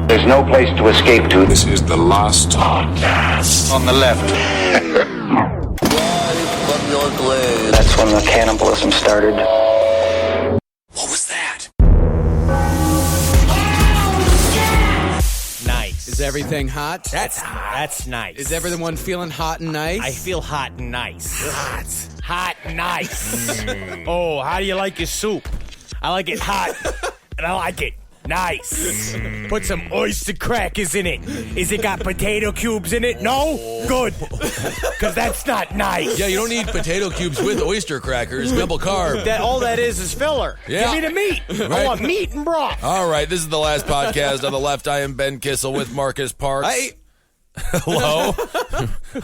There's no place to escape to. This is the last podcast. On the left. That's when the cannibalism started. What was that? Nice. Is everything hot? That's nice. Is everyone feeling hot and nice? I feel hot and nice. Hot and nice. Oh, how do you like your soup? I like it hot, and I like it nice. Put some oyster crackers in it. Is it got potato cubes in it? No? Good. Because that's not nice. Yeah, you don't need potato cubes with oyster crackers. Double carb. All that is filler. Yeah. Give me the meat. Right. I want meat and broth. All right, this is the last podcast. On the left, I am Ben Kissel with Marcus Parks. Hey, Hello.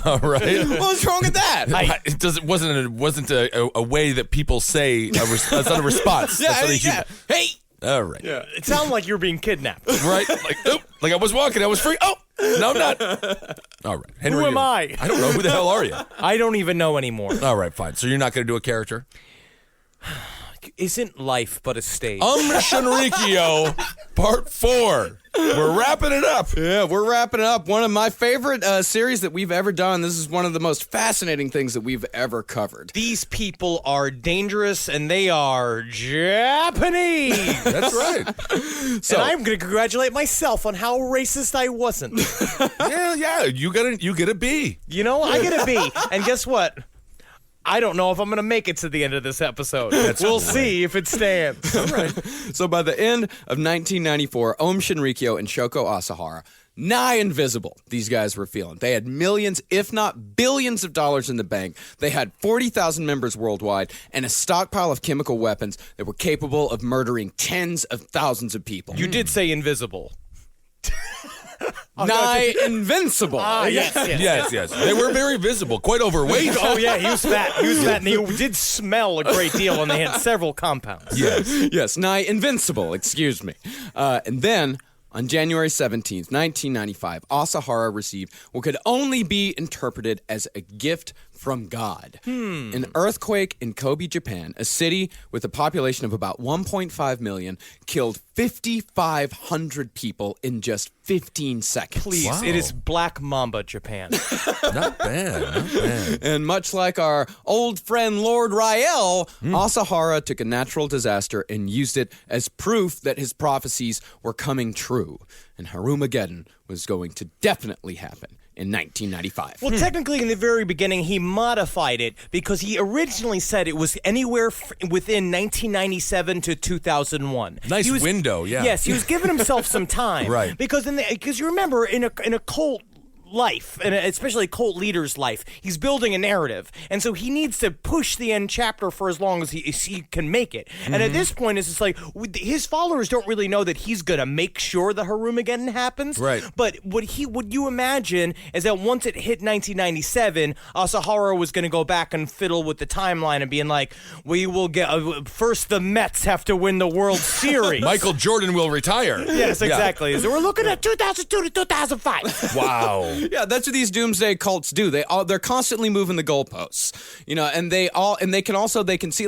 All right. what's wrong with that? It wasn't a way that people say. That's not a response. Yeah, That's not a yeah. Hey. All right. Yeah. It sounded like you were being kidnapped. Right. Like I was walking. I was free. Oh, no, I'm not. All right. Henry, Who am I? I don't know. Who the hell are you? I don't even know anymore. All right, fine. So you're not going to do a character? Isn't life but a stage? Shinrikyo, part 4. We're wrapping it up. Yeah, we're wrapping it up. One of my favorite series that we've ever done. This is one of the most fascinating things that we've ever covered. These people are dangerous, and they are Japanese. That's right. So I'm going to congratulate myself on how racist I wasn't. Yeah. You get a B. You know, I get a B. And guess what? I don't know if I'm going to make it to the end of this episode. We'll see if it stands. All right. So by the end of 1994, Om Shinrikyo and Shoko Asahara, nigh invisible, these guys were feeling. They had millions, if not billions of dollars in the bank. They had 40,000 members worldwide and a stockpile of chemical weapons that were capable of murdering tens of thousands of people. You did say invisible. Nigh invincible. Yes. They were very visible, quite overweight. Oh, yeah, he was fat. And he did smell a great deal, and they had several compounds. Yes, nigh invincible, excuse me. And then, on January 17th, 1995, Asahara received what could only be interpreted as a gift from God. An earthquake in Kobe, Japan, a city with a population of about 1.5 million, killed 5,500 people in just 15 seconds. Please, Wow. it is Black Mamba, Japan. Not bad. And much like our old friend Lord Rael, Asahara took a natural disaster and used it as proof that his prophecies were coming true. And Harumageddon was going to definitely happen in 1995. Well, technically, in the very beginning, he modified it because he originally said it was anywhere within 1997 to 2001. Nice window, yeah. Yes, he was giving himself some time, Right. Because you remember in a cult life, and especially a cult leader's life, he's building a narrative, and so he needs to push the end chapter for as long as he can make it. And at this point, it's just like his followers don't really know that he's gonna make sure the Harumageddon happens. Right. But what you imagine is that once it hit 1997, Asahara was gonna go back and fiddle with the timeline and being like, "We will get first. The Mets have to win the World Series. Michael Jordan will retire. Yes, exactly. So we're looking at 2002 to 2005. Wow. Yeah, that's what these doomsday cults do. They're constantly moving the goalposts, and they can see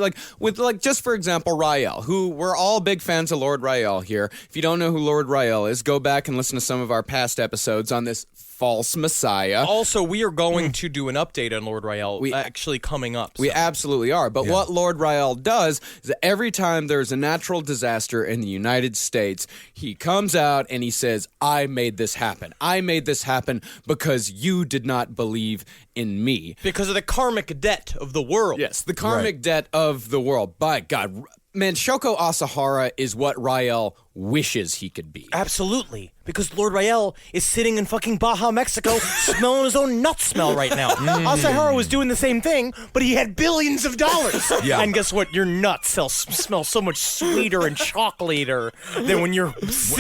just for example Rael, who we're all big fans of Lord Rael here. If you don't know who Lord Rael is, go back and listen to some of our past episodes on this false messiah. Also, we are going to do an update on Lord Rael actually coming up. We absolutely are. But what Lord Rael does is that every time there's a natural disaster in the United States, he comes out and he says, I made this happen. I made this happen because you did not believe in me. Because of the karmic debt of the world. Yes, the karmic debt of the world. By God, man, Shoko Asahara is what Rael wishes he could be. Absolutely. Because Lord Rael is sitting in fucking Baja, Mexico, smelling his own nut smell right now. Asahara was doing the same thing, but he had billions of dollars. Yeah. And guess what? Your nuts smell so much sweeter and chocolatier than when you're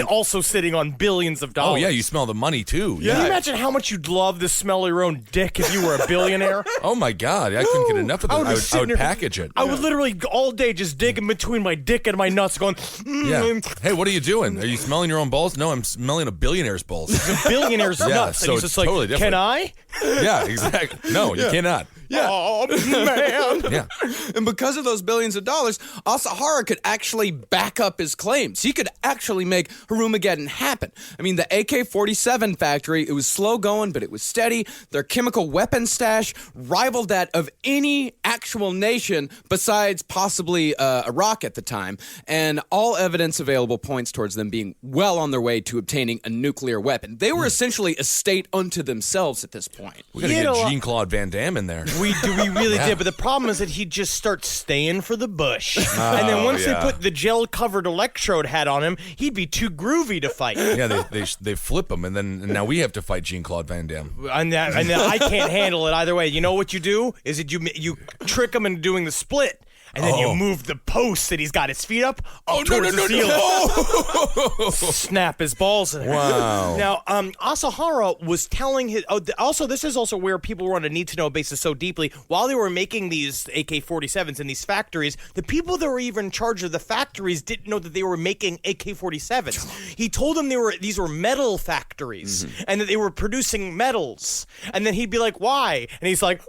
also sitting on billions of dollars. Oh, yeah, you smell the money, too. Can you imagine how much you'd love to smell your own dick if you were a billionaire? Oh, my God. I couldn't get enough of that. I would package it. I would literally all day just dig in between my dick and my nuts going, Yeah. Hey, what are you doing? Are you smelling your own balls? No, I'm smelling a billionaire's balls. The billionaire's nuts. so and he's it's just like, totally different. can I? Yeah, exactly. No, you cannot. Yeah. Oh, man. Yeah. And because of those billions of dollars, Asahara could actually back up his claims. He could actually make Harumageddon happen. I mean, the AK-47 factory, it was slow going, but it was steady. Their chemical weapon stash rivaled that of any actual nation besides possibly Iraq at the time. And all evidence available points towards them being well on their way to obtaining a nuclear weapon. They were essentially a state unto themselves at this point. We gotta get Jean-Claude Van Damme in there. We really did, but the problem is that he'd just start staying for the bush. And then once they put the gel-covered electrode hat on him, he'd be too groovy to fight. Yeah, they flip him, and now we have to fight Jean-Claude Van Damme. And I can't handle it either way. You know what you do? Is that you trick him into doing the split. And then you move the post that he's got his feet up towards the ceiling. Snap his balls in there. Wow. Now, Asahara was telling his... also, this is also where people were on a need-to-know basis so deeply. While they were making these AK-47s in these factories, the people that were even in charge of the factories didn't know that they were making AK-47s. He told them these were metal factories, and that they were producing metals. And then he'd be like, why? And he's like...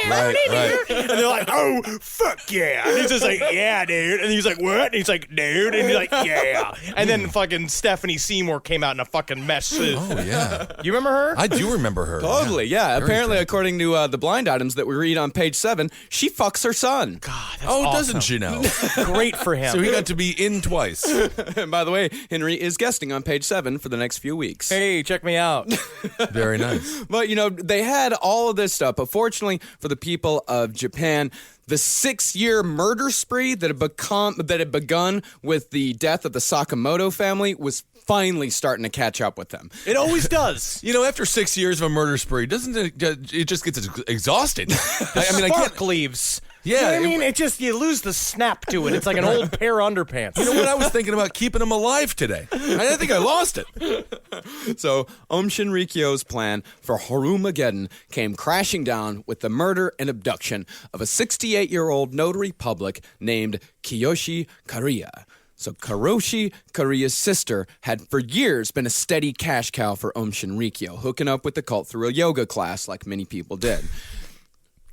Right. And they're like, oh, fuck yeah. And he's just like, yeah, dude. And he's like, what? And he's like, dude. And he's like, yeah. And then fucking Stephanie Seymour came out in a fucking mess suit. Oh, yeah. You remember her? I do remember her. Totally, yeah. Very Apparently, attractive. according to the blind items that we read on page 7, she fucks her son. God, that's Oh, awesome. doesn't she know? Great for him. So he got to be in twice. And by the way, Henry is guesting on page 7 for the next few weeks. Hey, check me out. Very nice. But, they had all of this stuff. But fortunately for the people of Japan, the 6-year murder spree that had begun with the death of the Sakamoto family was finally starting to catch up with them. It always does. After 6 years of a murder spree, doesn't it just gets exhausting? I Spark leaves. Yeah, You know what I mean? It just, you lose the snap to it. It's like an old pair of underpants. You know what? I was thinking about keeping him alive today. I think I lost it. So, Shinrikyo's plan for Harumageddon came crashing down with the murder and abduction of a 68-year-old notary public named Kiyoshi Kariya. So Karoshi Kariya's sister had for years been a steady cash cow for Shinrikyo, hooking up with the cult through a yoga class like many people did.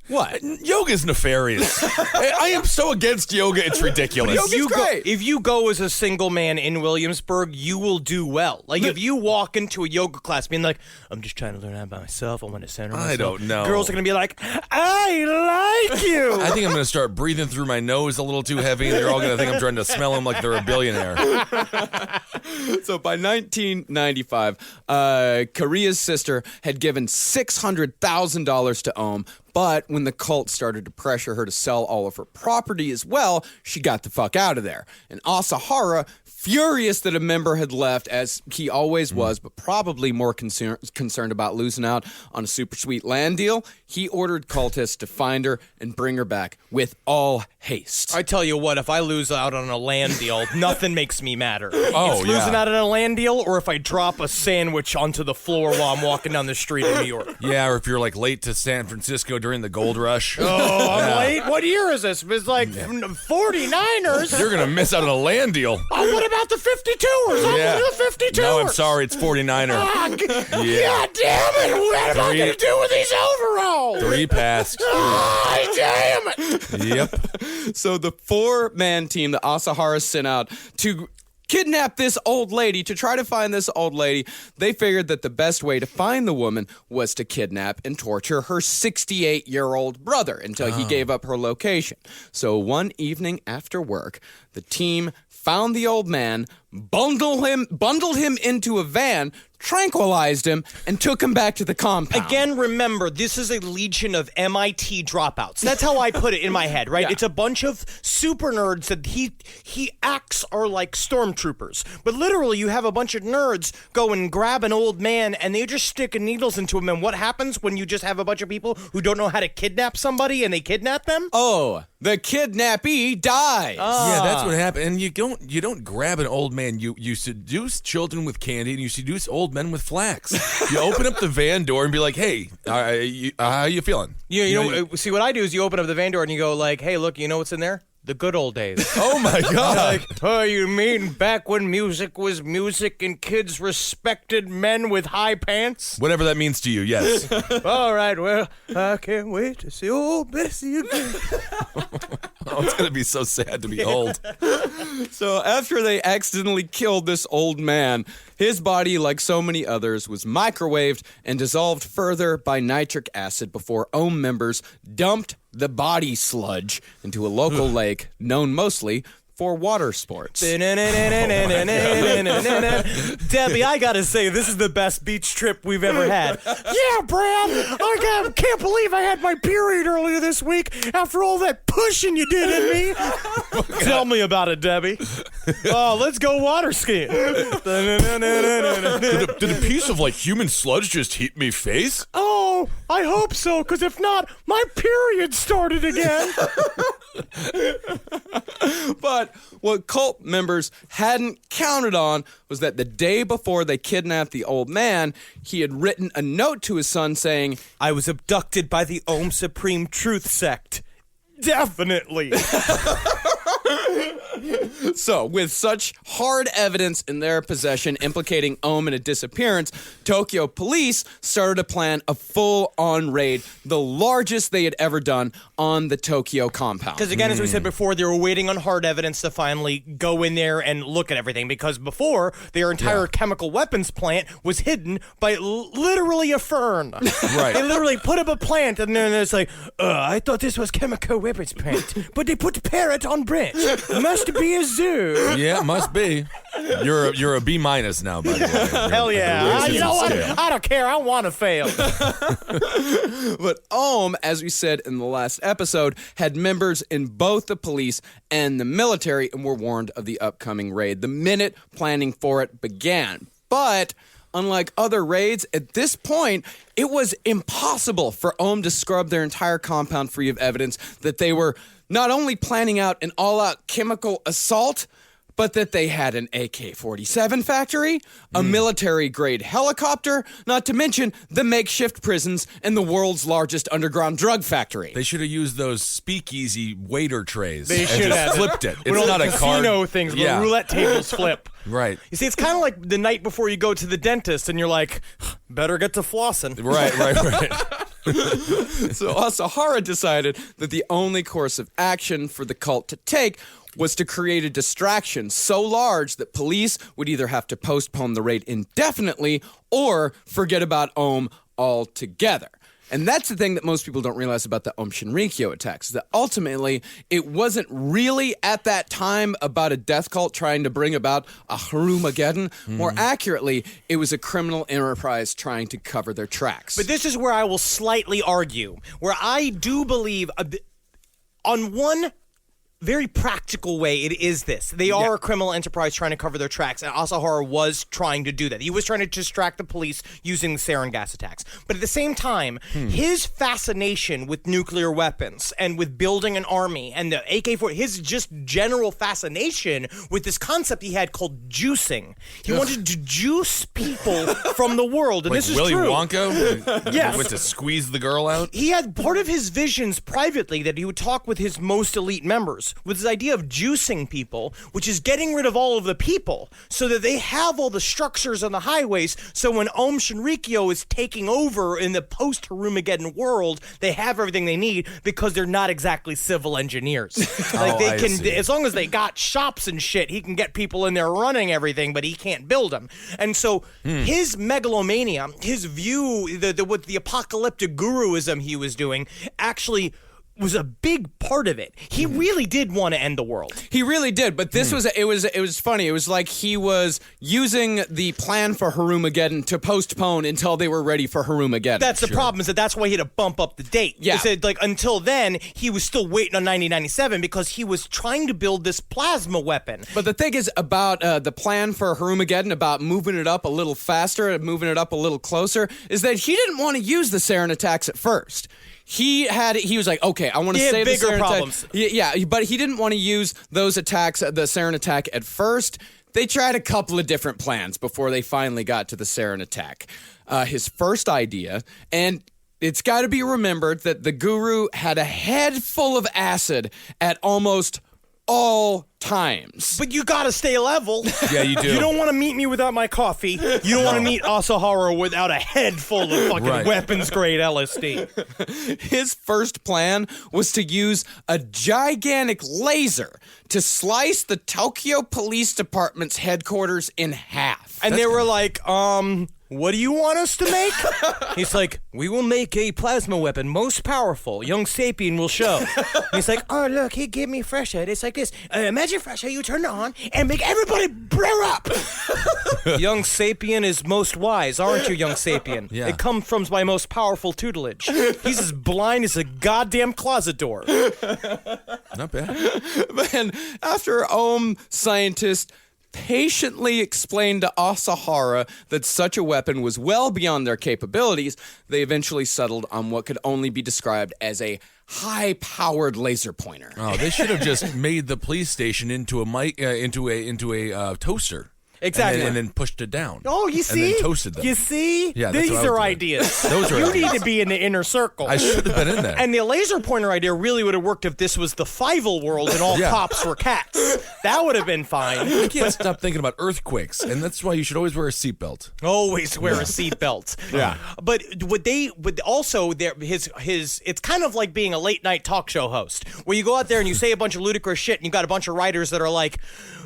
What? Yoga's nefarious. I am so against yoga, it's ridiculous. Yoga's great. If you go as a single man in Williamsburg, you will do well. Like, if you walk into a yoga class being like, I'm just trying to learn how about myself, I want to center myself. I don't know. Girls are going to be like, I like you. I think I'm going to start breathing through my nose a little too heavy, and they're all going to think I'm trying to smell them like they're a billionaire. So by 1995, Kariya's sister had given $600,000 to Ohm, but when the cult started to pressure her to sell all of her property as well, she got the fuck out of there. And Asahara, furious that a member had left, as he always was, but probably more concerned about losing out on a super sweet land deal, he ordered cultists to find her and bring her back with all haste. I tell you what, if I lose out on a land deal, nothing makes me madder. Oh, it's losing out on a land deal, or if I drop a sandwich onto the floor while I'm walking down the street in New York. Yeah, or if you're like late to San Francisco during the gold rush. Oh, I'm late? What year is this? It's like 49ers. You're going to miss out on a land deal. Oh, what about the 52ers? I'm Yeah. going to do the 52ers. No, I'm sorry, it's 49er. God damn it. What am I going to do with these overalls? 3 passed. Ah, damn it. Yep. So the 4-man team that Asahara sent out to kidnap this old lady, to try to find this old lady, they figured that the best way to find the woman was to kidnap and torture her 68-year-old brother until he gave up her location. So one evening after work, the team found the old man, bundled him into a van, tranquilized him, and took him back to the compound. Again, remember, this is a legion of MIT dropouts. That's how I put it in my head, right? Yeah. It's a bunch of super nerds that he acts are like stormtroopers. But literally, you have a bunch of nerds go and grab an old man, and they're just sticking needles into him. And what happens when you just have a bunch of people who don't know how to kidnap somebody, and they kidnap them? Oh, the kidnappee dies. Yeah, that's what happened. And you don't grab an old man. You seduce children with candy, and you seduce old men with flax. You open up the van door and be like, "Hey, how you feeling?" You know, see what I do is you open up the van door and you go like, "Hey, look, you know what's in there? The good old days. Oh my God! Like, oh, you mean back when music was music and kids respected men with high pants? Whatever that means to you, yes. All right, well, I can't wait to see old Bessie again. Oh, it's gonna be so sad to be old. So after they accidentally killed this old man, his body, like so many others, was microwaved and dissolved further by nitric acid before OHM members dumped the body sludge into a local lake known mostly for water sports. Debbie, I gotta say, this is the best beach trip we've ever had. Yeah, Brad, I can't believe I had my period earlier this week after all that pushing you did in me. Tell me about it, Debbie. Oh, let's go water skiing. Did a piece of human sludge just hit me face? Oh, I hope so, because if not, my period started again. But what cult members hadn't counted on was that the day before they kidnapped the old man, he had written a note to his son saying, I was abducted by the OHM Supreme Truth Sect. Definitely. So, with such hard evidence in their possession implicating OHM in a disappearance, Tokyo police started to plan a full-on raid, the largest they had ever done on the Tokyo compound. Because again, as we said before, they were waiting on hard evidence to finally go in there and look at everything. Because before, their entire chemical weapons plant was hidden by literally a fern. Right. They literally put up a plant, and then it's like, I thought this was chemical weapons plant, but they put parrot on branch. Must be a zoo. Yeah, it must be. You're a B- now, by the way. Hell yeah. You know what? Scale. I don't care. I want to fail. But OHM, as we said in the last episode, had members in both the police and the military and were warned of the upcoming raid the minute planning for it began. But unlike other raids, at this point, it was impossible for OHM to scrub their entire compound free of evidence that they were not only planning out an all-out chemical assault, but that they had an AK-47 factory, a military-grade helicopter, not to mention the makeshift prisons and the world's largest underground drug factory. They should have used those speakeasy waiter trays. They and should just have. flipped it. When It's all not the a card. casino things, where Yeah. the roulette tables flip. Right. You see, it's kind of like the night before you go to the dentist and you're like, better get to flossing. Right. So Asahara decided that the only course of action for the cult to take was to create a distraction so large that police would either have to postpone the raid indefinitely or forget about OHM altogether. And that's the thing that most people don't realize about the Shinrikyo attacks, that ultimately it wasn't really at that time about a death cult trying to bring about a Harumageddon. More accurately, it was a criminal enterprise trying to cover their tracks. But this is where I will slightly argue, where I do believe, on one very practical way, it is this. They are a criminal enterprise trying to cover their tracks, and Asahara was trying to do that. He was trying to distract the police using the sarin gas attacks. But at the same time, his fascination with nuclear weapons and with building an army and the AK-47, his just general fascination with this concept he had called juicing. He wanted to juice people from the world, and Like this is Willy true. Wonka? Yes. Went to squeeze the girl out? He had part of his visions privately that he would talk with his most elite members with this idea of juicing people, which is getting rid of all of the people so that they have all the structures on the highways, so when OHM Shinrikyo is taking over in the post-Harumageddon world, they have everything they need because they're not exactly civil engineers. I see. As long as they got shops and shit, he can get people in there running everything, but he can't build them. And so his megalomania, his view, with the apocalyptic guruism he was doing, actually was a big part of it. He really did want to end the world. He really did, but this was it was funny. It was like he was using the plan for Harumageddon to postpone until they were ready for Harumageddon. That's the problem, is that's why he had to bump up the date. Yeah. He said, until then, he was still waiting on 1997 because he was trying to build this plasma weapon. But the thing is about the plan for Harumageddon, about moving it up a little faster and moving it up a little closer, is that he didn't want to use the sarin attacks at first. He was like, okay, I want to save the bigger sarin problems. attack. Yeah, but he didn't want to use those attacks, the sarin attack at first. They tried a couple of different plans before they finally got to the sarin attack. His first idea, and it's got to be remembered that the guru had a head full of acid at almost all times. But you gotta stay level. Yeah, you do. You don't want to meet me without my coffee. You don't want to meet Asahara without a head full of fucking weapons-grade LSD. His first plan was to use a gigantic laser to slice the Tokyo Police Department's headquarters in half. And they were like, what do you want us to make? He's like, we will make a plasma weapon most powerful. Young Sapien will show. And he's like, oh, look, he gave me fresh head. It's like this. Imagine fresh head, you turn it on and make everybody blare up. Young Sapien is most wise, aren't you, Young Sapien? Yeah. It comes from my most powerful tutelage. He's as blind as a goddamn closet door. Not bad. And after scientists patiently explained to Asahara that such a weapon was well beyond their capabilities, they eventually settled on what could only be described as a high-powered laser pointer. Oh, they should have just made the police station into a mic, into a toaster. Exactly. And then pushed it down. Oh, you see? And then toasted them. You see? Yeah, that's These what I would are do. ideas. Those are You ideas. need to be in the inner circle. I should have been in there. And the laser pointer idea really would have worked if this was the Fievel world and all Yeah. cops were cats. That would have been fine. You can't stop thinking about earthquakes, and that's why you should always wear a seatbelt. Always wear a seatbelt. Yeah. But would also his it's kind of like being a late night talk show host where you go out there and you say a bunch of ludicrous shit and you got a bunch of writers that are like,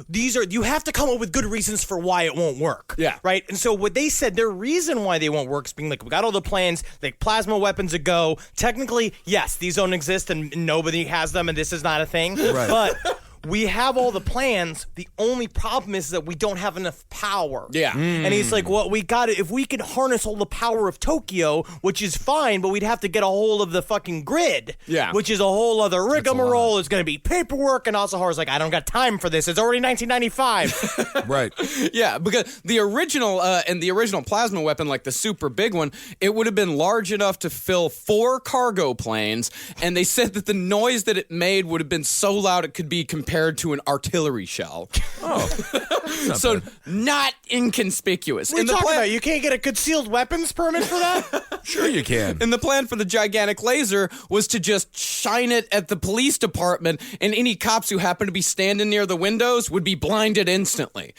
you have to come up with good reasons for why it won't work. Yeah. Right? And so what they said, their reason why they won't work is being like, we got all the plans, like plasma weapons a go. Technically, yes, these don't exist and nobody has them and this is not a thing. Right. But we have all the plans. The only problem is that we don't have enough power. Yeah. And he's like, well, we got it. If we could harness all the power of Tokyo, which is fine, but we'd have to get a hold of the fucking grid. Yeah. Which is a whole other rigmarole. It's going to be paperwork. And Asahara's like, I don't got time for this. It's already 1995. Right. Yeah, because the original plasma weapon, like the super big one, it would have been large enough to fill 4 cargo planes, and they said that the noise that it made would have been so loud it could be compared to an artillery shell. Oh. So not inconspicuous. What are you talking about? You can't get a concealed weapons permit for that? Sure you can. And the plan for the gigantic laser was to just shine it at the police department, and any cops who happened to be standing near the windows would be blinded instantly,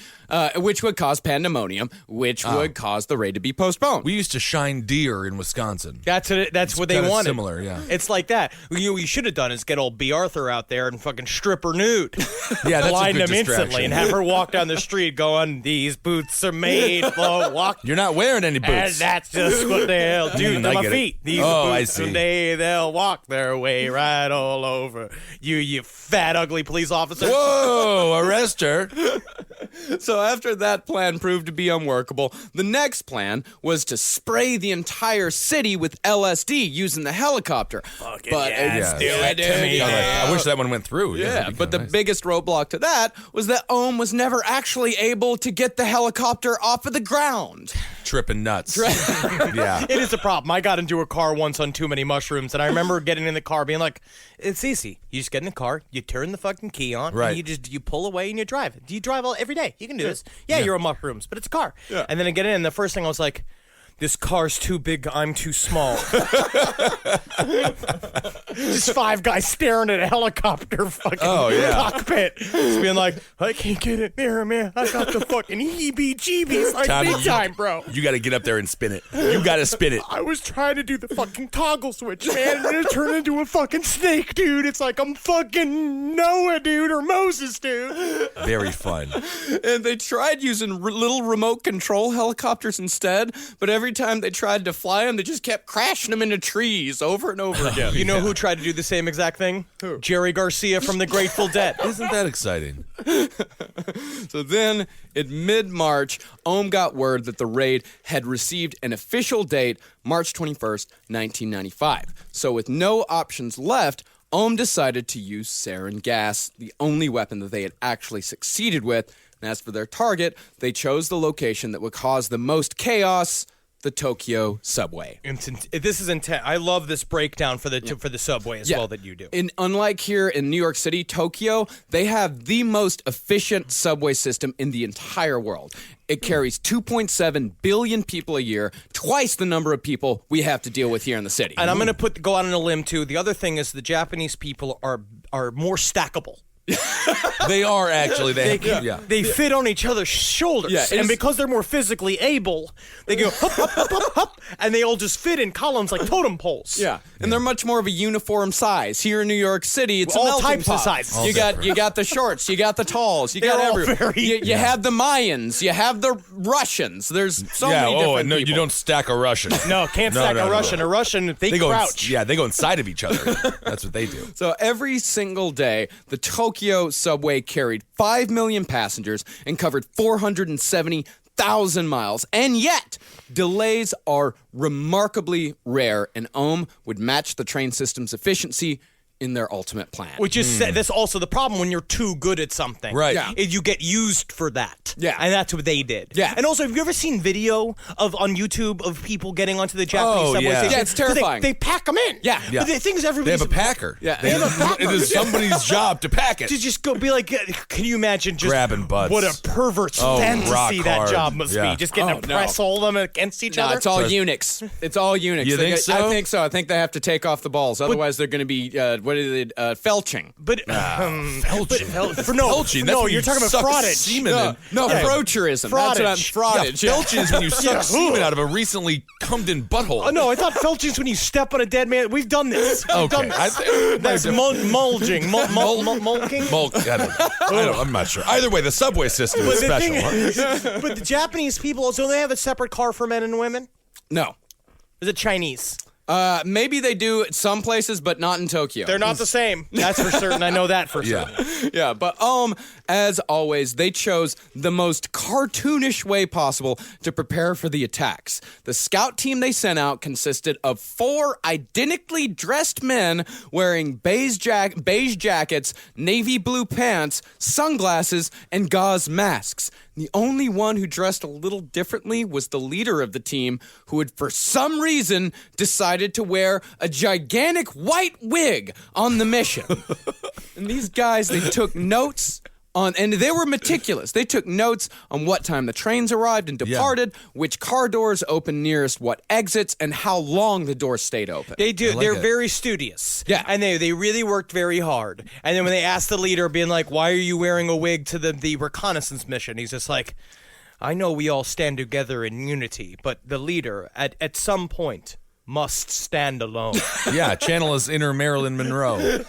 which would cause pandemonium, which would cause the raid to be postponed. We used to shine deer in Wisconsin. That's what they kinda wanted. similar, yeah. It's like that. What you should have done is get old B. Arthur out there and fucking strip her nude. Yeah, that's Blind a good him instantly distraction. and have her walk down the street going, these boots are made for walk. You're not wearing any And boots. that's just what they'll do to I my get it. feet. These Oh, I boots see. today, they'll walk their way right all over you fat, ugly police officer. Whoa, arrest her. So after that plan proved to be unworkable, the next plan was to spray the entire city with LSD using the helicopter. Fucking But yes, yeah. do it to me. I wish that one went through. Yeah, that'd be but the kinda nice. biggest roadblock to that was that Ohm was never actually able to get the helicopter off of the ground. Tripping nuts. Yeah. It is a problem. I got into a car once on too many mushrooms, and I remember getting in the car being like, it's easy. You just get in the car, you turn the fucking key on, Right. and you pull away and you drive. Do you drive every day? You can do this. Yeah, you're on mushrooms, but it's a car. Yeah. And then I get in, and the first thing I was like, this car's too big, I'm too small. Just 5 guys staring at a helicopter fucking cockpit. Just being like, I can't get it near man. I got the fucking heebie-jeebies like Tommy, big time, bro. You got to get up there and spin it. You got to spin it. I was trying to do the fucking toggle switch, man, and it turned into a fucking snake, dude. It's like I'm fucking Noah, dude, or Moses, dude. Very fun. And they tried using little remote control helicopters instead, but every time they tried to fly them, they just kept crashing them into trees over and over again. You know who tried to do the same exact thing? Who? Jerry Garcia from the Grateful Dead. Isn't that exciting? So then, in mid-March, Ohm got word that the raid had received an official date, March 21st, 1995. So with no options left, Ohm decided to use sarin gas, the only weapon that they had actually succeeded with. And as for their target, they chose the location that would cause the most chaos, the Tokyo subway. This is intense. I love this breakdown for the subway as well that you do. Unlike here in New York City, Tokyo, they have the most efficient subway system in the entire world. It carries 2.7 billion people a year, twice the number of people we have to deal with here in the city. And I'm going to go out on a limb, too. The other thing is the Japanese people are more stackable. They are actually. They fit on each other's shoulders. Yeah, and because they're more physically able, they go hup, hup, hup, hup, hup, and they all just fit in columns like totem poles. Yeah, and they're much more of a uniform size. Here in New York City, it's a all melting types pot. of sizes. You got the shorts, you got the talls, you got all everyone. very- You have the Mayans, you have the Russians. There's so many different no, people. you don't stack a Russian. No, can't stack a Russian. A Russian, they crouch. They go inside of each other. That's what they do. So every single day, the Tokyo subway carried 5 million passengers and covered 470,000 miles. And yet, delays are remarkably rare, and Ohm would match the train system's efficiency in their ultimate plan. Which is that's also the problem when you're too good at something. Right. Yeah. Is you get used for that. Yeah. And that's what they did. Yeah. And also, have you ever seen video on YouTube of people getting onto the Japanese Oh, subway yeah. station? Yeah, it's 'Cause terrifying. They pack them in. Yeah. Yeah. But the thing is, They everybody's have a packer. Yeah. They have a packer. It is somebody's job to pack it. to just go be like, can you imagine just Grabbing butts. what a pervert's Oh, fantasy rock that hard. job must Yeah. be? Just getting Oh, to no. press all of them against each No, other. it's all eunuchs. It's all eunuchs. You think so? I think so. I think they have to take off the balls. Otherwise, they're going to be, felching. But Felching. Felching. That's when You're you talking about suck fraudage. semen in. No, frocherism. That's what I'm, fraudage. Yeah. Felching is when you suck Yeah. semen out of a recently cummed-in butthole. Oh no, I thought felching's when you step on a dead man. We've done this. We've Okay. done this. That's mulging. Mulking. I'm not sure. Either way, the subway system is But the special. thing but the Japanese people, so they have a separate car for men and women? No. Is it Chinese? Maybe they do at some places, but not in Tokyo. They're not the same. That's for certain. I know that for certain. Yeah. Yeah, but as always, they chose the most cartoonish way possible to prepare for the attacks. The scout team they sent out consisted of 4 identically dressed men wearing beige jackets, navy blue pants, sunglasses, and gauze masks. The only one who dressed a little differently was the leader of the team, who had, for some reason, decided to wear a gigantic white wig on the mission. And these guys, they took notes and they were meticulous. They took notes on what time the trains arrived and departed, which car doors opened nearest what exits, and how long the doors stayed open. They do. like They're it. very studious. Yeah. And they really worked very hard. And then when they asked the leader, being like, why are you wearing a wig to the reconnaissance mission? He's just like, I know we all stand together in unity, but the leader, at some point, must stand alone. Yeah, channel is inner Marilyn Monroe.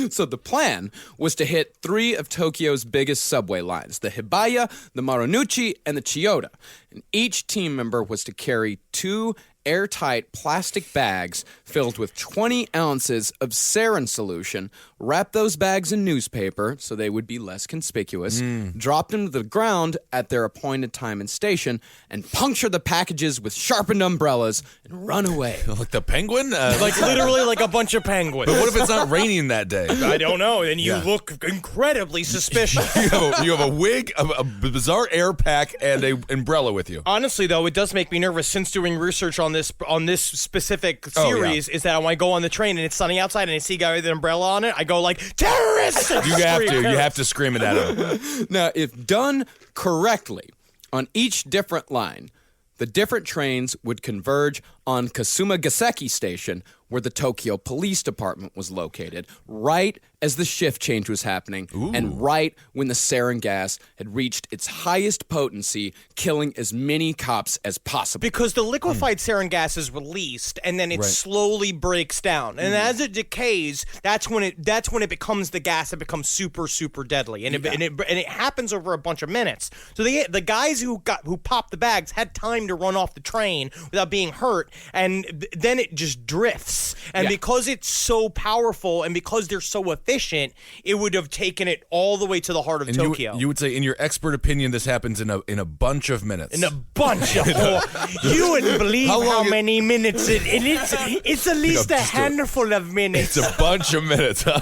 So the plan was to hit 3 of Tokyo's biggest subway lines, the Hibiya, the Marunouchi, and the Chiyoda. And each team member was to carry 2 airtight plastic bags filled with 20 ounces of sarin solution, wrap those bags in newspaper so they would be less conspicuous, drop them to the ground at their appointed time and station, and puncture the packages with sharpened umbrellas and run away. Like the penguin? Like literally like a bunch of penguins. But what if it's not raining that day? I don't know. And you Yeah. look incredibly suspicious. You have a wig, a bizarre air pack, and an umbrella with you. Honestly, though, it does make me nervous since doing research on this specific series. Is that when I go on the train and it's sunny outside and I see a guy with an umbrella on it, I go like terrorists. You have to scream it at him. Now, if done correctly on each different line, the different trains would converge on Kasumagaseki Station, where the Tokyo Police Department was located, right as the shift change was happening, and right when the sarin gas had reached its highest potency, killing as many cops as possible. Because the liquefied sarin gas is released and then it slowly breaks down, and as it decays, that's when it becomes the gas that becomes super super deadly, and it happens over a bunch of minutes. So the guys who popped the bags had time to run off the train without being hurt, and then it just drifts. And because it's so powerful and because they're so efficient, it would have taken it all the way to the heart of Tokyo. You would say, in your expert opinion, this happens in a bunch of minutes. In a bunch of you wouldn't believe how many minutes it's at least a handful of minutes. It's a bunch of minutes, huh?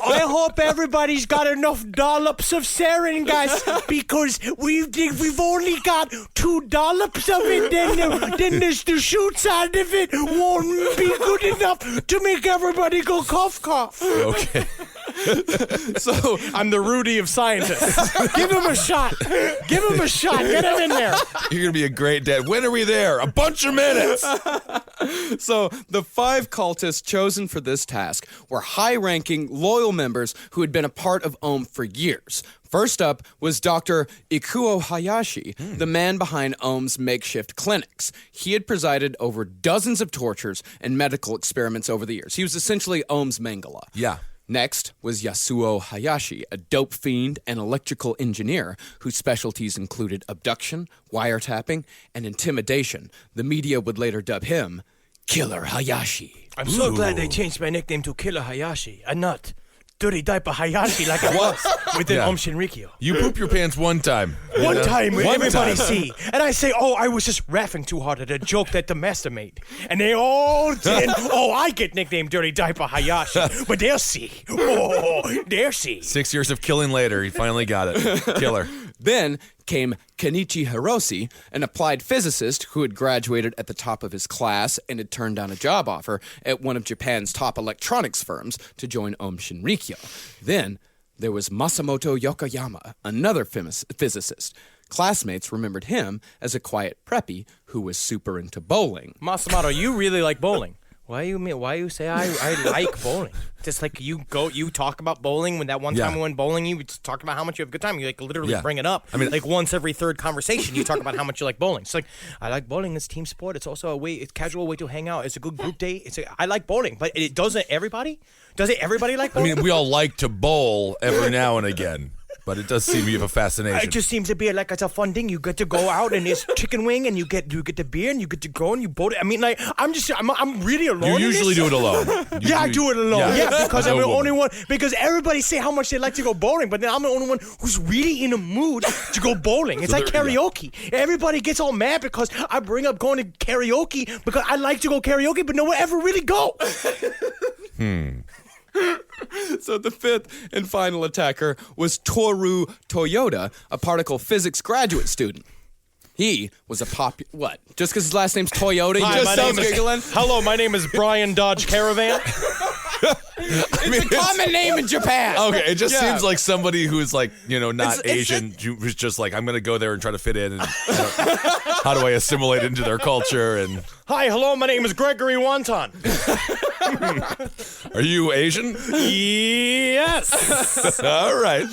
I hope everybody's got enough dollops of sarin gas because we've only got 2 dollops of it. Then the shoots out of it won't be good enough to make everybody go cough cough. Okay. So I'm the Rudy of scientists. Give him a shot. Give him a shot. Get him in there. You're going to be a great dad. When are we there? A bunch of minutes. So the 5 cultists chosen for this task were high-ranking, loyal members who had been a part of Ohm for years. First up was Dr. Ikuo Hayashi, the man behind Ohm's makeshift clinics. He had presided over dozens of tortures and medical experiments over the years. He was essentially Ohm's Mangala. Yeah. Next was Yasuo Hayashi, a dope fiend and electrical engineer whose specialties included abduction, wiretapping, and intimidation. The media would later dub him Killer Hayashi. I'm so glad they changed my nickname to Killer Hayashi and not Dirty Diaper Hayashi like I was within Yeah. Shinrikyo. You poop your pants one time. One You know? time when One everybody time. see, and I say, oh, I was just laughing too hard at a joke that the master made. And they all did, oh, I get nicknamed Dirty Diaper Hayashi. But they'll see. Oh, they'll see. 6 years of killing later, he finally got it. Killer. Then came Kenichi Hiroshi, an applied physicist who had graduated at the top of his class and had turned down a job offer at one of Japan's top electronics firms to join Ohm Shinrikyo. Then there was Masamoto Yokoyama, another physicist. Classmates remembered him as a quiet preppy who was super into bowling. Masamoto, you really like bowling. Why you say I like bowling? Just like you talk about bowling when that one time Yeah. we went bowling, you just talked about how much you have a good time. You like literally Yeah. bring it up. I mean- like once every third conversation, you talk about how much you like bowling. It's like I like bowling. It's team sport. It's also it's casual way to hang out. It's a good group date. I like bowling, but it doesn't everybody. Does it everybody like I bowling? mean, we all like to bowl every now and again, but it does seem you have a fascination. It just seems to be like it's a fun thing. You get to go out and it's chicken wing, and you get the beer, and you get to go and you boat. I mean, like I'm really alone. You in usually this. do it alone. Yeah, I do it alone. Yeah, because I'm No the woman. only one. Because everybody say how much they like to go bowling, but then I'm the only one who's really in a mood to go bowling. It's like there- yeah. karaoke. Everybody gets all mad because I bring up going to karaoke because I like to go karaoke, but no one ever really go. So the 5th and final attacker was Toru Toyota, a particle physics graduate student. He was a what? Just because his last name's Toyota, he just sounds giggling? Hello, my name is Brian Dodge Caravan. It's a common name in Japan. Okay, it just Yeah. seems like somebody who's like, not It's- Asian, who's just like, I'm going to go there and try to fit in. And, how do I assimilate into their culture? And Hi, hello, my name is Gregory Wonton. are you Asian? Yes. All right.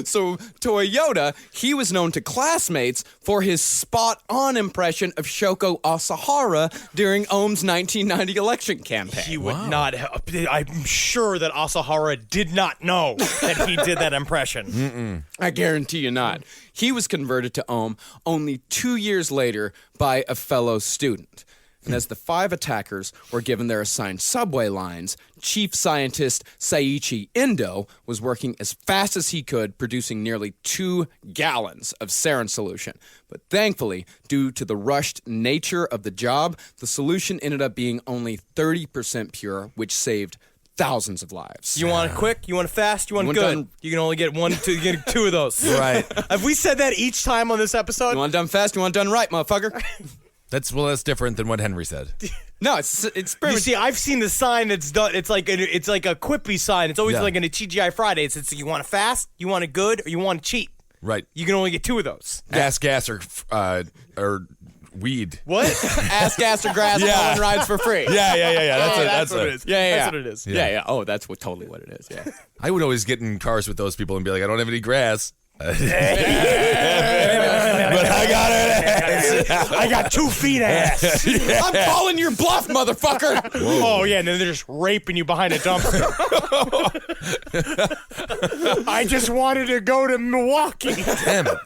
So Toyota, he was known to classmates for his spot-on impression of Shoko Asahara during Ohm's 1990 election campaign. He would not have. I'm sure that Asahara did not know that he did that impression. I guarantee you not. He was converted to Ohm only 2 years later by a fellow student. And as the 5 attackers were given their assigned subway lines, Chief Scientist Saiichi Endo was working as fast as he could, producing nearly 2 gallons of sarin solution. But thankfully, due to the rushed nature of the job, the solution ended up being only 30% pure, which saved thousands of lives. You want it quick? You want it fast? You want it You want good? done- You can only get you get 2 of those. Right. Have we said that each time on this episode? You want it done fast? You want it done right, motherfucker? That's different than what Henry said. No, it's You see, I've seen the sign that's done. It's like a quippy sign. It's always Yeah. like in a TGI Friday. It's you want it fast, you want it good, or you want it cheap. Right. You can only get 2 of those. Gas, or weed. What? ass, gas, or grass. Yeah. No one rides for free. Yeah. That's what it is. Yeah. That's what it is. Yeah. Oh, that's totally what it is. Yeah. I would always get in cars with those people and be like, I don't have any grass. But I got it. I got 2 feet ass. I'm calling your bluff, motherfucker. Oh yeah, and then they're just raping you behind a dumpster. I just wanted to go to Milwaukee. Damn it.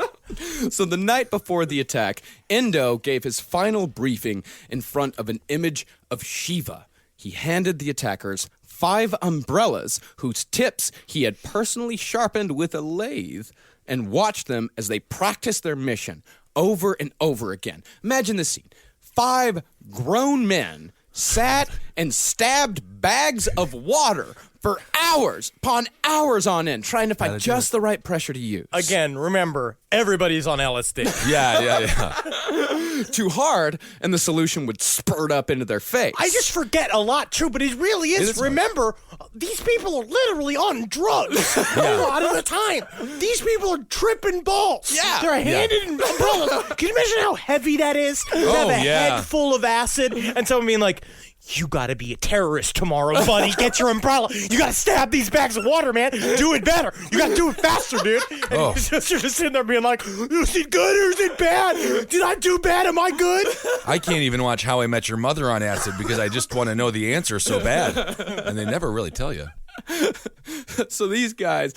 So the night before the attack, Endo gave his final briefing in front of an image of Shiva. He handed the attackers 5 umbrellas whose tips he had personally sharpened with a lathe and watched them as they practiced their mission over and over again. Imagine this scene. 5 grown men sat and stabbed bags of water for hours upon hours on end, trying to find just the right pressure to use. Again, remember, everybody's on LSD. Yeah. Too hard, and the solution would spurt up into their face. I just forget a lot, too, but it really is. Remember, these people are literally on drugs a lot of the time. These people are tripping balls. Yeah. They're handed in umbrellas. Can you imagine how heavy that is? To have a head full of acid and someone being like, you gotta be a terrorist tomorrow, buddy. Get your umbrella. You gotta stab these bags of water, man. Do it better. You gotta do it faster, dude. And you're just sitting there being like, is it good or is it bad? Did I do bad? Am I good? I can't even watch How I Met Your Mother on acid because I just want to know the answer so bad. And they never really tell you. So these guys,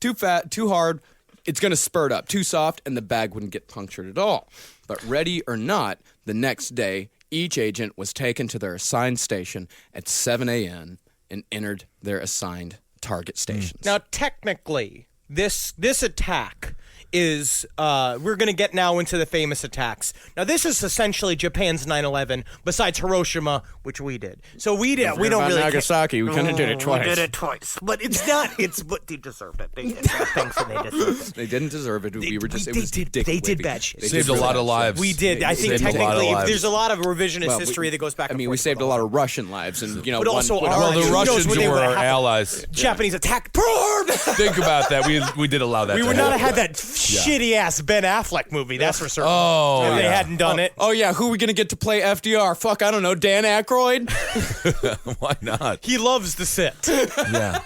too fat, too hard, it's going to spurt up. Too soft, and the bag wouldn't get punctured at all. But ready or not, the next day, each agent was taken to their assigned station at 7 a.m. and entered their assigned target stations. Now, technically, this attack is, we're going to get now into the famous attacks. Now, this is essentially Japan's 9/11, besides Hiroshima, which we did. So we don't really... Nagasaki, we kind of did it twice. We did it twice. But it's not, but they deserved it. They did bad things and they deserved it. They didn't deserve it. We were just, it was They did bad shit. They saved a lot of lives. We did. I think technically, there's a lot of revisionist history that goes back and forth. We saved a lot of Russian lives. And, but also the Russians were our allies. Japanese attack. Pearl Harbor! Think about that. We did allow that. We would not have had that shitty-ass Ben Affleck movie, that's for certain. Oh, if they hadn't done it. Oh, yeah, who are we going to get to play FDR? Fuck, I don't know, Dan Aykroyd? Why not? He loves to sit. Yeah.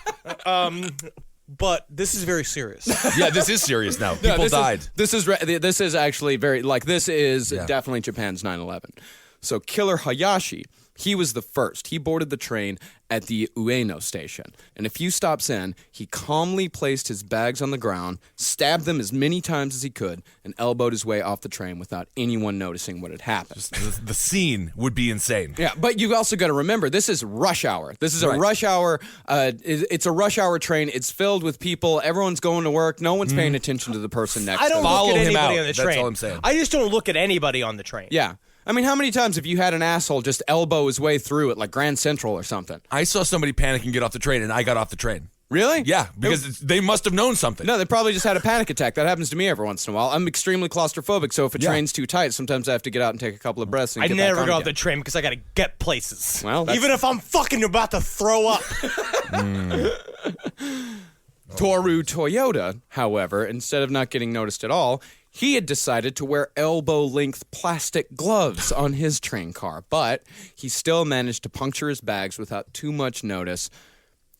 But this is very serious. Yeah, this is serious now. People died. This is actually very, this is definitely Japan's 9/11. So Killer Hayashi, he was the first. He boarded the train at the Ueno station. And a few stops in, he calmly placed his bags on the ground, stabbed them as many times as he could, and elbowed his way off the train without anyone noticing what had happened. The scene would be insane. Yeah, but you also got to remember, this is rush hour. This is a rush hour. It's a rush hour train. It's filled with people. Everyone's going to work. No one's paying attention to the person next to them. I don't look at anybody on the train. That's all I'm saying. I just don't look at anybody on the train. Yeah. I mean, how many times have you had an asshole just elbow his way through it like Grand Central or something? I saw somebody panic and get off the train, and I got off the train. Really? Yeah, because they must have known something. No, they probably just had a panic attack. That happens to me every once in a while. I'm extremely claustrophobic, so if a train's too tight, sometimes I have to get out and take a couple of breaths and I get never back on go off again. the train because I got to get places. Well, even if I'm fucking about to throw up. Toru Toyota, however, instead of not getting noticed at all, he had decided to wear elbow-length plastic gloves on his train car, but he still managed to puncture his bags without too much notice,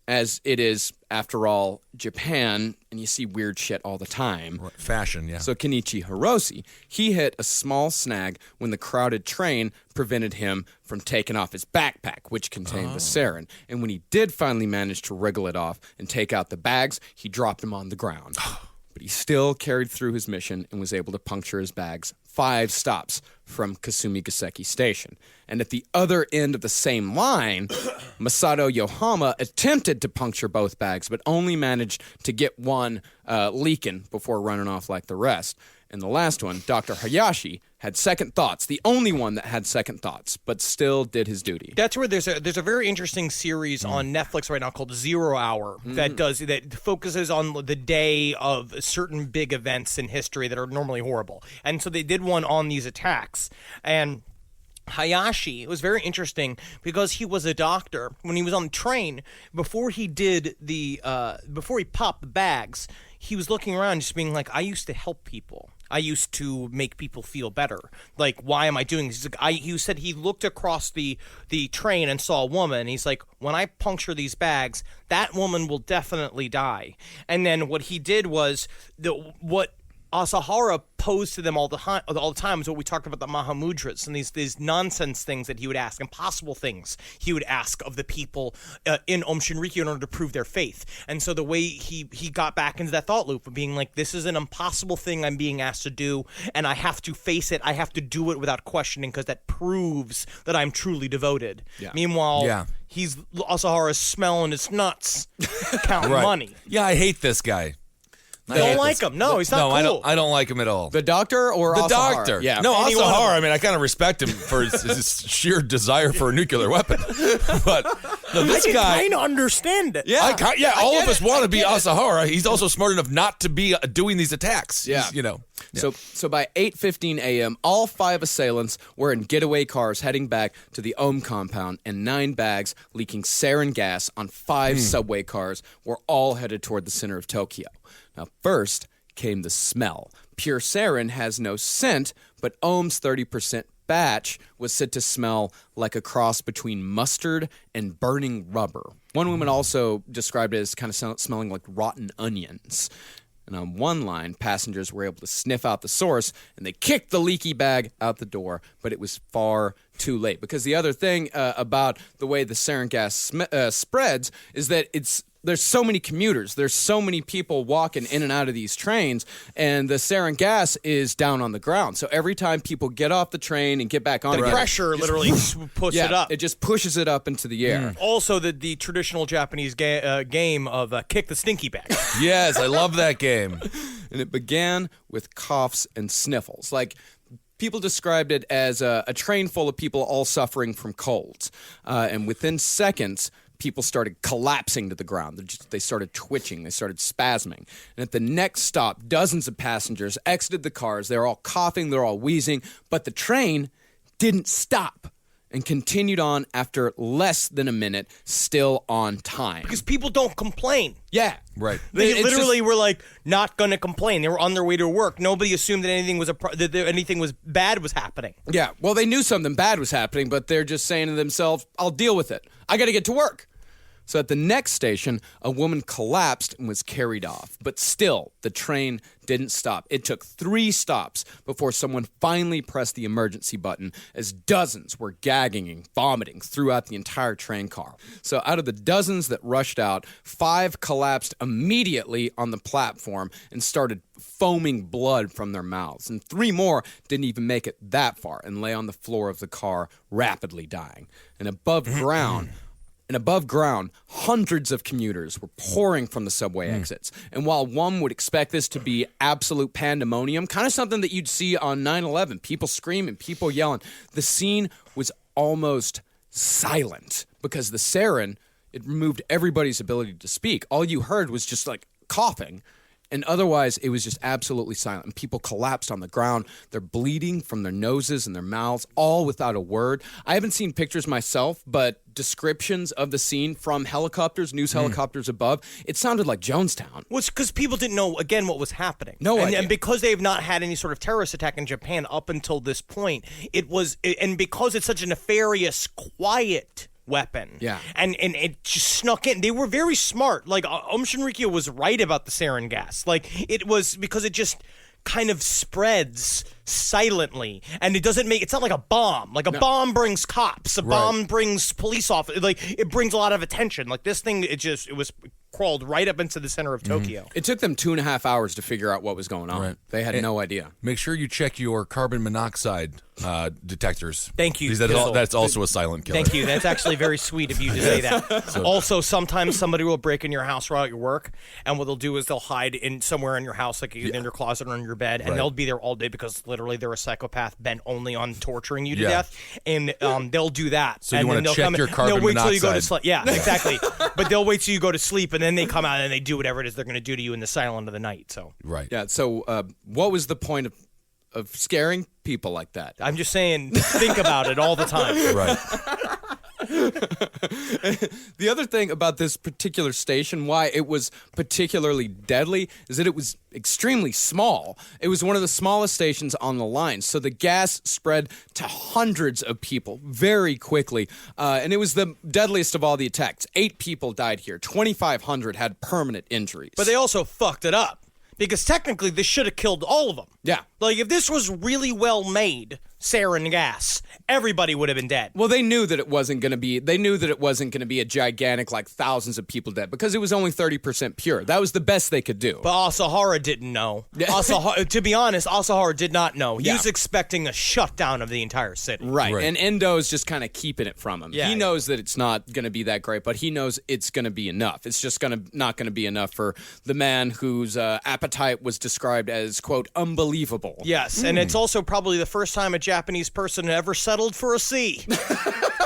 as it is, after all, Japan, and you see weird shit all the time. Fashion, yeah. So Kenichi Hiroshi, he hit a small snag when the crowded train prevented him from taking off his backpack, which contained the sarin. And when he did finally manage to wriggle it off and take out the bags, he dropped them on the ground. But he still carried through his mission and was able to puncture his bags 5 stops from Kasumigaseki Station. And at the other end of the same line, Masato Yohama attempted to puncture both bags, but only managed to get one leaking before running off like the rest. And the last one, Dr. Hayashi, had second thoughts, the only one that had second thoughts, but still did his duty. That's where there's a very interesting series on Netflix right now called 0 Hour that focuses on the day of certain big events in history that are normally horrible. And so they did one on these attacks. And Hayashi, it was very interesting because he was a doctor. When he was on the train, before he popped the bags, he was looking around just being like, I used to help people. I used to make people feel better. Like, why am I doing this? He said he looked across the train and saw a woman. He's like, when I puncture these bags, that woman will definitely die. And then what he did was what Asahara posed to them all the time is what we talked about, the Mahamudras and these nonsense things that he would ask, impossible things he would ask of the people in Shinrikyo in order to prove their faith. And so the way he got back into that thought loop of being like, this is an impossible thing I'm being asked to do, and I have to face it. I have to do it without questioning because that proves that I'm truly devoted. Yeah. Meanwhile, Asahara's smelling his nuts, counting money. Yeah, I hate this guy. I don't like him. No, he's not No, cool. I don't like him at all. The doctor or The Asahara? doctor. Yeah. No, Any one of Asahara, them. I mean, I kind of respect him for his sheer desire for a nuclear weapon. But no, this I guy. kind of understand it. Yeah. All get of us it. want I to be get it. Asahara. He's also smart enough not to be doing these attacks. Yeah. He's, you know. So by 8:15 a.m., all 5 assailants were in getaway cars heading back to the Ohm compound, and 9 bags leaking sarin gas on 5 subway cars were all headed toward the center of Tokyo. Now, first came the smell. Pure sarin has no scent, but Ohm's 30% batch was said to smell like a cross between mustard and burning rubber. One woman also described it as kind of smelling like rotten onions. And on one line, passengers were able to sniff out the source, and they kicked the leaky bag out the door, but it was far too late. Because the other thing about the way the sarin gas spreads is that there's so many commuters, there's so many people walking in and out of these trains, and the sarin gas is down on the ground. So every time people get off the train and get back on The again, pressure literally puts it up. it just pushes it up into the air. Also, the traditional Japanese game of kick the stinky bag. Yes, I love that game. And it began with coughs and sniffles. Like, people described it as a train full of people all suffering from colds. And within seconds, people started collapsing to the ground. They started twitching. They started spasming. And at the next stop, dozens of passengers exited the cars. They're all coughing. They're all wheezing. But the train didn't stop and continued on after less than a minute, still on time. Because people don't complain. Yeah. Right. They It's literally just- were like not going to complain. They were on their way to work. Nobody assumed that anything was bad was happening. Yeah, well, they knew something bad was happening, but they're just saying to themselves, I'll deal with it. I got to get to work. So at the next station, a woman collapsed and was carried off. But still, the train didn't stop. It took 3 stops before someone finally pressed the emergency button, as dozens were gagging and vomiting throughout the entire train car. So out of the dozens that rushed out, 5 collapsed immediately on the platform and started foaming blood from their mouths. And 3 more didn't even make it that far and lay on the floor of the car, rapidly dying. And above ground, hundreds of commuters were pouring from the subway exits. And while one would expect this to be absolute pandemonium, kind of something that you'd see on 9/11, people screaming, people yelling, the scene was almost silent because the sarin, it removed everybody's ability to speak. All you heard was just like coughing. And otherwise, it was just absolutely silent. And people collapsed on the ground. They're bleeding from their noses and their mouths, all without a word. I haven't seen pictures myself, but descriptions of the scene from helicopters, news helicopters above, it sounded like Jonestown. Well, it's because people didn't know, again, what was happening. No and, idea. and because they have not had any sort of terrorist attack in Japan up until this point, and because it's such a nefarious, quiet weapon. Yeah. And it just snuck in. They were very smart. Like, Shinrikyo was right about the sarin gas. Like, it was because it just kind of spreads silently, and it's not like a bomb. Like, a bomb brings cops. A bomb brings police officers. Like, it brings a lot of attention. Like, this thing, it was crawled right up into the center of Tokyo. It took them 2.5 hours to figure out what was going on. Right. They had no idea. Make sure you check your carbon monoxide detectors. Thank you, Because Bill. that's also a silent killer. Thank you. That's actually very sweet of you to say that. Also, sometimes somebody will break in your house while at your work, and what they'll do is they'll hide in somewhere in your house, like in your closet or in your bed, and they'll be there all day because literally they're a psychopath bent only on torturing you to death, and they'll do that. So you and wanna then they'll check come in- your carbon They'll wait till you go to monoxide. sleep. Yeah, exactly. But they'll wait till you go to sleep, and then they come out and they do whatever it is they're going to do to you in the silence of the night. So Right. Yeah, so what was the point of scaring people like that? I'm just saying, think about it all the time. Right. The other thing about this particular station, why it was particularly deadly, is that it was extremely small. It was one of the smallest stations on the line, so the gas spread to hundreds of people very quickly, and it was the deadliest of all the attacks. 8 people died here. 2,500 had permanent injuries. But they also fucked it up. Because technically, this should have killed all of them. Yeah. Like, if this was really well made, sarin gas, everybody would have been dead. Well, they knew that it wasn't going to be. They knew that it wasn't going to be a gigantic, like thousands of people dead, because it was only 30% pure. That was the best they could do. But Asahara didn't know. To be honest, Asahara did not know. He was expecting a shutdown of the entire city. Right. And Endo's just kind of keeping it from him. Yeah, he knows that it's not going to be that great, but he knows it's going to be enough. It's just not going to be enough for the man whose appetite was described as, quote, unbelievable. Yes, and it's also probably the first time a Japanese person ever settled for a C.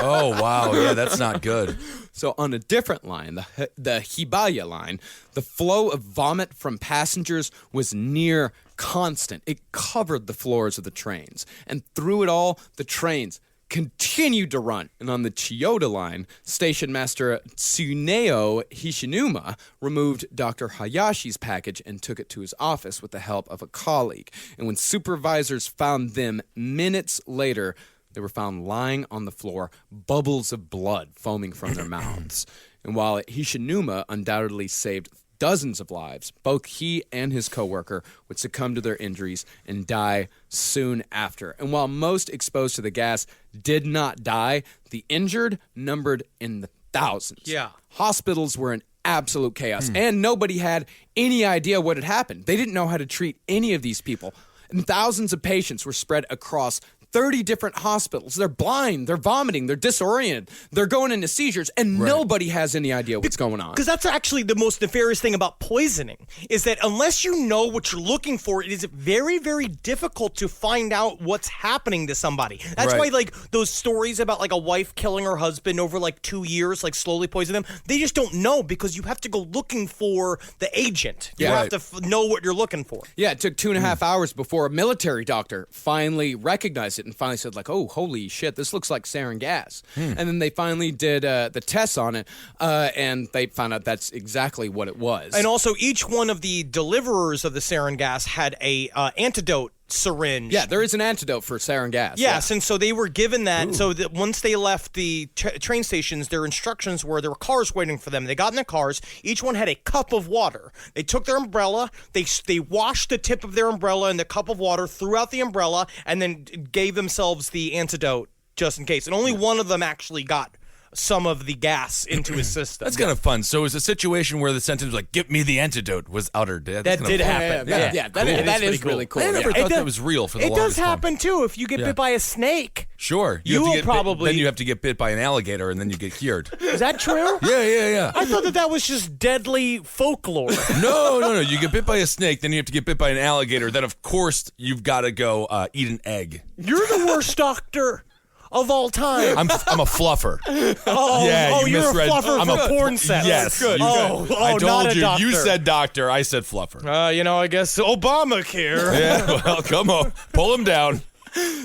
Oh, wow. Yeah, that's not good. So on a different line, the Hibaya line, the flow of vomit from passengers was near constant. It covered the floors of the trains. And through it all, the trains continued to run. And on the Chiyoda line, Station Master Tsuneo Hishinuma removed Dr. Hayashi's package and took it to his office with the help of a colleague. And when supervisors found them minutes later, they were found lying on the floor, bubbles of blood foaming from their mouths. And while Hishinuma undoubtedly saved dozens of lives, both he and his coworker would succumb to their injuries and die soon after. And while most exposed to the gas did not die, the injured numbered in the thousands. Yeah. Hospitals were in absolute chaos, and nobody had any idea what had happened. They didn't know how to treat any of these people. And thousands of patients were spread across 30 different hospitals. They're blind, they're vomiting, they're disoriented, they're going into seizures, and nobody has any idea what's going on. Because that's actually the most nefarious thing about poisoning, is that unless you know what you're looking for, it is very, very difficult to find out what's happening to somebody. That's why, like, those stories about, like, a wife killing her husband over, like, 2 years, like, slowly poisoning them, they just don't know, because you have to go looking for the agent. You have to know what you're looking for. Yeah, it took 2.5 hours before a military doctor finally recognized it and finally said, like, oh, holy shit, this looks like sarin gas. And then they finally did the tests on it, and they found out that's exactly what it was. And also, each one of the deliverers of the sarin gas had a antidote syringe. Yeah, there is an antidote for sarin gas. Yes, and so they were given that. So that once they left the train stations, their instructions were there were cars waiting for them. They got in their cars. Each one had a cup of water. They took their umbrella. They washed the tip of their umbrella in the cup of water, threw out the umbrella, and then gave themselves the antidote just in case. And only one of them actually got some of the gas into his system. That's kind of fun. So it was a situation where the sentence was like, "Give me the antidote," was uttered. That did happen. Yeah, that is really cool. I never thought that was real for the longest longest time. It does happen, too, if you get bit by a snake. Sure. You will probably... Then you have to get bit by an alligator, and then you get cured. Is that true? Yeah. I thought that was just deadly folklore. No. You get bit by a snake, then you have to get bit by an alligator. Then, of course, you've got to go eat an egg. You're the worst doctor of all time. I'm a fluffer. You're misread. a fluffer I'm for porn sets. Yes. Good. I told not a you. doctor. You said doctor. I said fluffer. I guess Obamacare. Yeah, well, come on. Pull him down.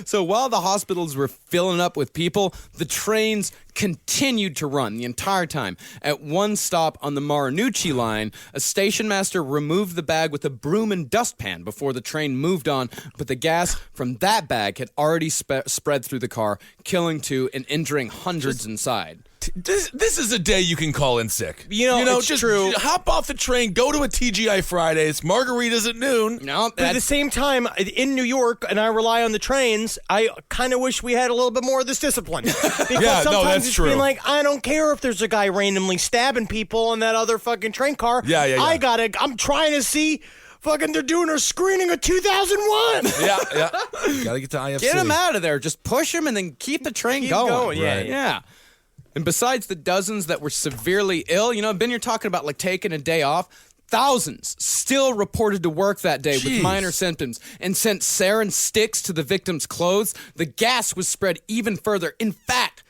So while the hospitals were filling up with people, the trains continued to run the entire time. At one stop on the Marunouchi line, a station master removed the bag with a broom and dustpan before the train moved on, but the gas from that bag had already spread through the car, killing 2 and injuring hundreds inside. This is a day you can call in sick. It's just true. Hop off the train, go to a TGI Fridays, margaritas at noon. No, But at the same time, in New York, and I rely on the trains, I kind of wish we had a little bit more of this discipline. Because sometimes that's it's true. been like, I don't care if there's a guy randomly stabbing people in that other fucking train car. Yeah. I'm trying to see... Fucking, they're doing a screening of 2001. Yeah. Gotta get to IFC. Get him out of there. Just push him and then keep the train going. Yeah. And besides the dozens that were severely ill, Ben, you're talking about like taking a day off. Thousands still reported to work that day with minor symptoms and sent sarin sticks to the victims' clothes. The gas was spread even further. In fact,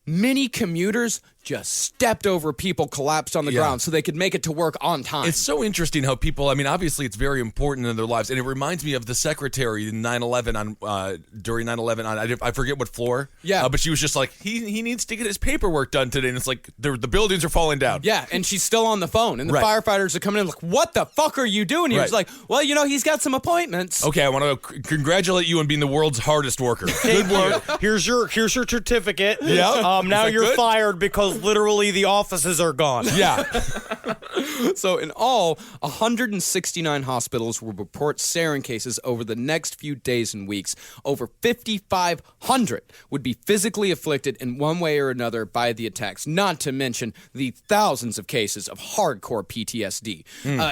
many commuters just stepped over people collapsed on the ground so they could make it to work on time. It's so interesting how people, obviously it's very important in their lives, and it reminds me of the secretary in 9/11 during 9/11 I forget what floor. Yeah. But she was just like, he needs to get his paperwork done today, and it's like the buildings are falling down. Yeah, and she's still on the phone, and the firefighters are coming in like, what the fuck are you doing? He was like, well, he's got some appointments. Okay, I want to congratulate you on being the world's hardest worker. Good work. Here's your certificate. Yeah. Now that you're good? fired because literally the offices are gone. Yeah. So in all, 169 hospitals will report sarin cases over the next few days and weeks. Over 5,500 would be physically afflicted in one way or another by the attacks, not to mention the thousands of cases of hardcore PTSD.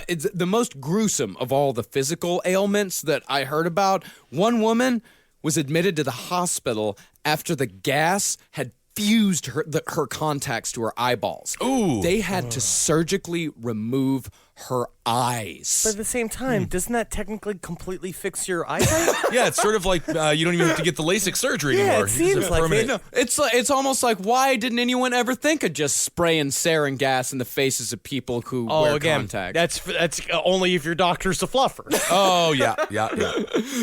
It's the most gruesome of all the physical ailments that I heard about. One woman was admitted to the hospital after the gas had fused her contacts to her eyeballs. Ooh. They had to surgically remove her eyes. But at the same time, doesn't that technically completely fix your eyesight? Yeah, it's sort of like you don't even have to get the LASIK surgery Yeah, anymore. it seems It's a like permanent. it. It's almost like, why didn't anyone ever think of just spraying sarin gas in the faces of people who wear contacts? That's only if your doctor's a fluffer. Oh, yeah.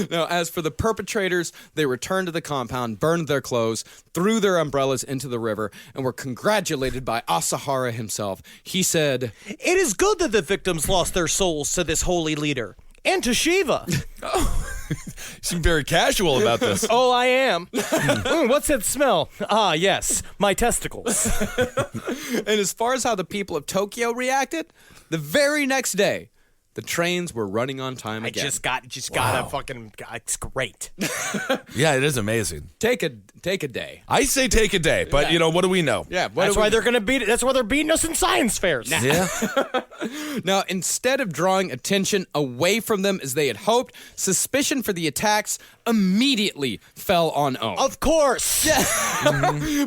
Now, as for the perpetrators, they returned to the compound, burned their clothes, threw their umbrellas into the river, and were congratulated by Asahara himself. He said, It is good that the victims lost their souls to this holy leader. And to Shiva. You seem very casual about this. Oh, I am. What's that smell? Ah, yes, my testicles. and as far as how the people of Tokyo reacted, the very next day, the trains were running on time I again. just got a fucking. It's great. Yeah, it is amazing. Take a day. I say take a day, but what do we know? Yeah, That's why they're gonna beat it. That's why they're beating us in science fairs. Yeah. Now, instead of drawing attention away from them as they had hoped, suspicion for the attacks immediately fell on Ohm. Of course.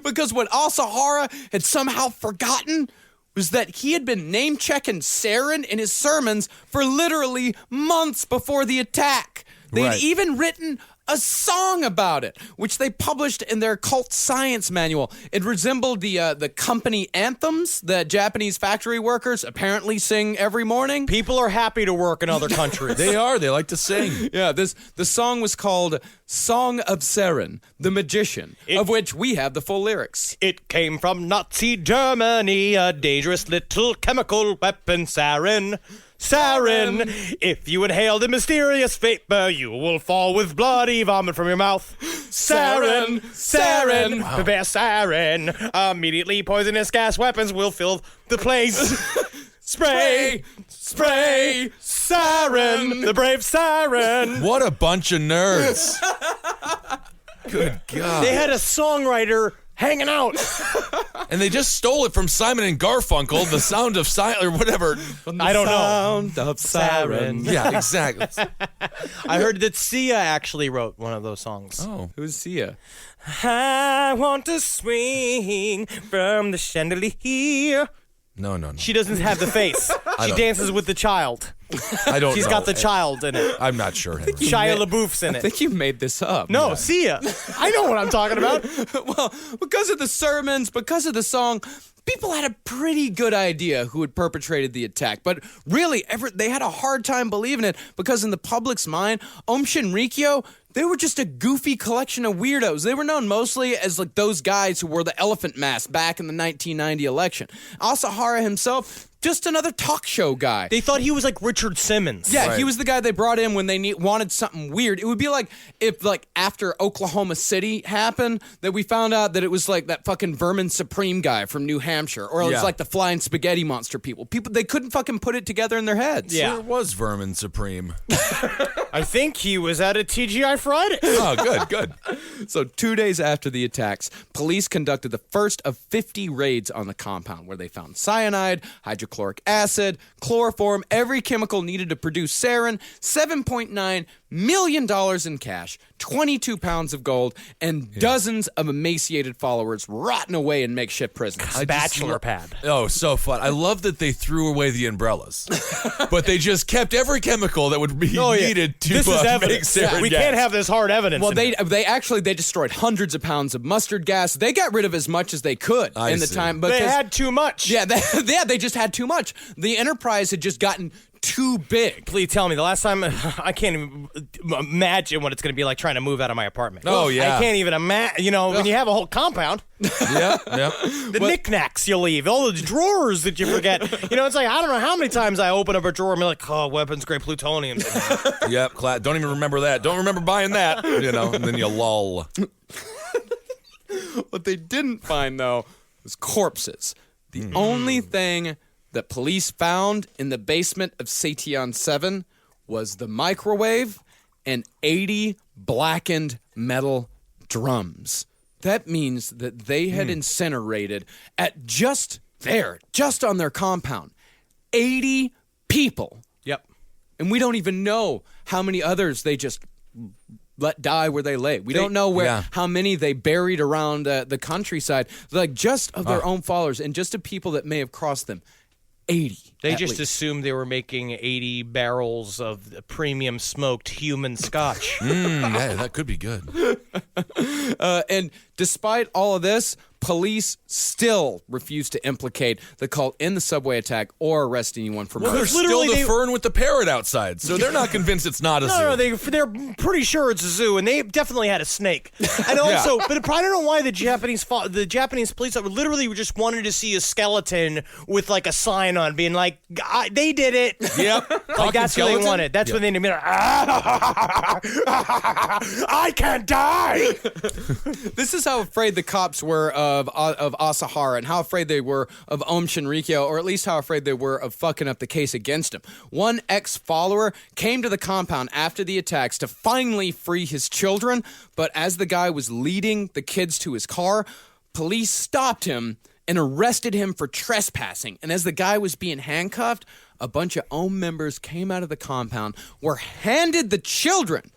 Because what Asahara had somehow forgotten was that he had been name-checking sarin in his sermons for literally months before the attack. They had Right. even written a song about it, which they published in their cult science manual. It resembled the company anthems that Japanese factory workers apparently sing every morning. People are happy to work in other countries. They are. They like to sing. Yeah, the song was called Song of Sarin, the Magician, of which we have the full lyrics. It came from Nazi Germany, a dangerous little chemical weapon, sarin. Sarin, if you inhale the mysterious vapor, you will fall with bloody vomit from your mouth. Sarin, sarin, prepare sarin. Immediately poisonous gas weapons will fill the place. Spray, spray, sarin, the brave sarin. What a bunch of nerds. Good God. They had a songwriter hanging out. And they just stole it from Simon and Garfunkel, the sound of silence, or whatever. I don't know. Sound of Sarin. Yeah, exactly. I heard that Sia actually wrote one of those songs. Oh. Who's Sia? I want to swing from the chandelier. No. She doesn't have the face. She don't- dances with the child. I don't She's know. got the child in it. I'm not sure, Henry. Shia LaBeouf's in I it. think you made this up. No, Sia. I know what I'm talking about. Well, because of the sermons, because of the song, people had a pretty good idea who had perpetrated the attack. But really, they had a hard time believing it because in the public's mind, Shinrikyo, they were just a goofy collection of weirdos. They were known mostly as like those guys who wore the elephant mask back in the 1990 election. Asahara himself, just another talk show guy. They thought he was like Richard Simmons. Yeah, Right. he was the guy they brought in when they wanted something weird. It would be like if, like, after Oklahoma City happened, that we found out that it was like that fucking Vermin Supreme guy from New Hampshire, or it was Yeah. like the Flying Spaghetti Monster people. They couldn't fucking put it together in their heads. Yeah. Where was Vermin Supreme? I think he was at a TGI Friday. Oh, good. So 2 days after the attacks, police conducted the first of 50 raids on the compound where they found cyanide, hydrochloric acid, chloroform, every chemical needed to produce sarin, $7.9 million in cash, 22 pounds of gold, and dozens of emaciated followers rotting away in makeshift prisons. Bachelor pad. Oh, so fun. I love that they threw away the umbrellas, but they just kept every chemical that would be needed to This is make evidence. sarin We gas. can't have this hard evidence. Well, in they here. destroyed hundreds of pounds of mustard gas. They got rid of as much as they could I in the see. time. They because- had too much. Yeah, they just had too much. The Enterprise had just gotten too big. Please tell me the last time I can't even imagine what it's going to be like trying to move out of my apartment. Oh, yeah. I can't even imagine. When you have a whole compound, Yeah. the knickknacks you leave, all the drawers that you forget. It's like I don't know how many times I open up a drawer and be like, oh, weapons grade plutonium. Yep. Don't even remember that. Don't remember buying that. And then you lull. What they didn't find, though, was corpses. The only thing that police found in the basement of Seition 7 was the microwave and 80 blackened metal drums. That means that they had incinerated at just on their compound, 80 people. Yep. And we don't even know how many others they just let die where they lay. We don't know how many they buried around the countryside, like just of their own followers and just of people that may have crossed them. 80. They just assumed they were making 80 barrels of premium smoked human scotch. Yeah, that could be good. And despite all of this, police still refuse to implicate the cult in the subway attack or arrest anyone for Well, murder. there's still the fern with the parrot outside, so they're not convinced it's not a zoo. No, they're pretty sure it's a zoo, and they definitely had a snake. And also, but I don't know why the Japanese police literally just wanted to see a skeleton with like a sign on, being like, "They did it." Yep. Like that's what they wanted. That's what they needed. I can't die. This is how afraid the cops were of Asahara and how afraid they were of Om Shinrikyo, or at least how afraid they were of fucking up the case against him. One ex-follower came to the compound after the attacks to finally free his children, but as the guy was leading the kids to his car, police stopped him and arrested him for trespassing. And as the guy was being handcuffed, a bunch of Om members came out of the compound, were handed the children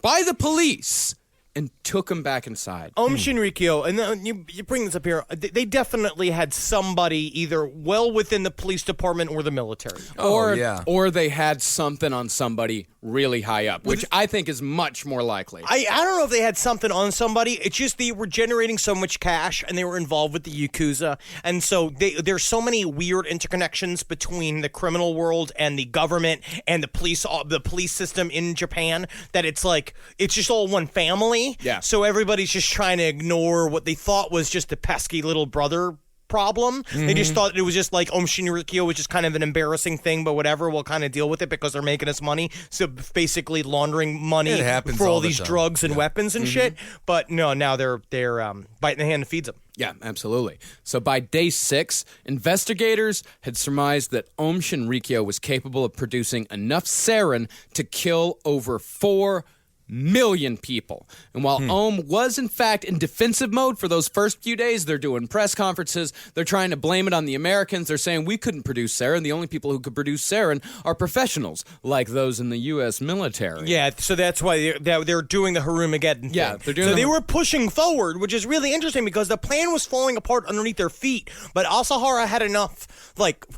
by the police, and took him back inside. Om Shinrikyo, and then you bring this up here, they definitely had somebody either well within the police department or the military. Or they had something on somebody really high up, which I think is much more likely. I don't know if they had something on somebody. It's just they were generating so much cash, and they were involved with the Yakuza. And so there's so many weird interconnections between the criminal world and the government and the police system in Japan that it's like, it's just all one family. Yeah. So everybody's just trying to ignore what they thought was just a pesky little brother problem. They just thought it was just like Om Shinrikyo was just kind of an embarrassing thing, but whatever, we'll kind of deal with it because they're making us money. So basically laundering money for all these drugs and weapons and shit. But no, now they're biting the hand that feeds them. Yeah, absolutely. So by day 6, investigators had surmised that Om Shinrikyo was capable of producing enough sarin to kill over 4 million people. And while Ohm was in fact in defensive mode for those first few days, they're doing press conferences, they're trying to blame it on the Americans, they're saying we couldn't produce sarin, the only people who could produce sarin are professionals, like those in the U.S. military. Yeah, so that's why they're doing the Harumageddon thing. Yeah, they're doing they were pushing forward, which is really interesting because the plan was falling apart underneath their feet, but Asahara had enough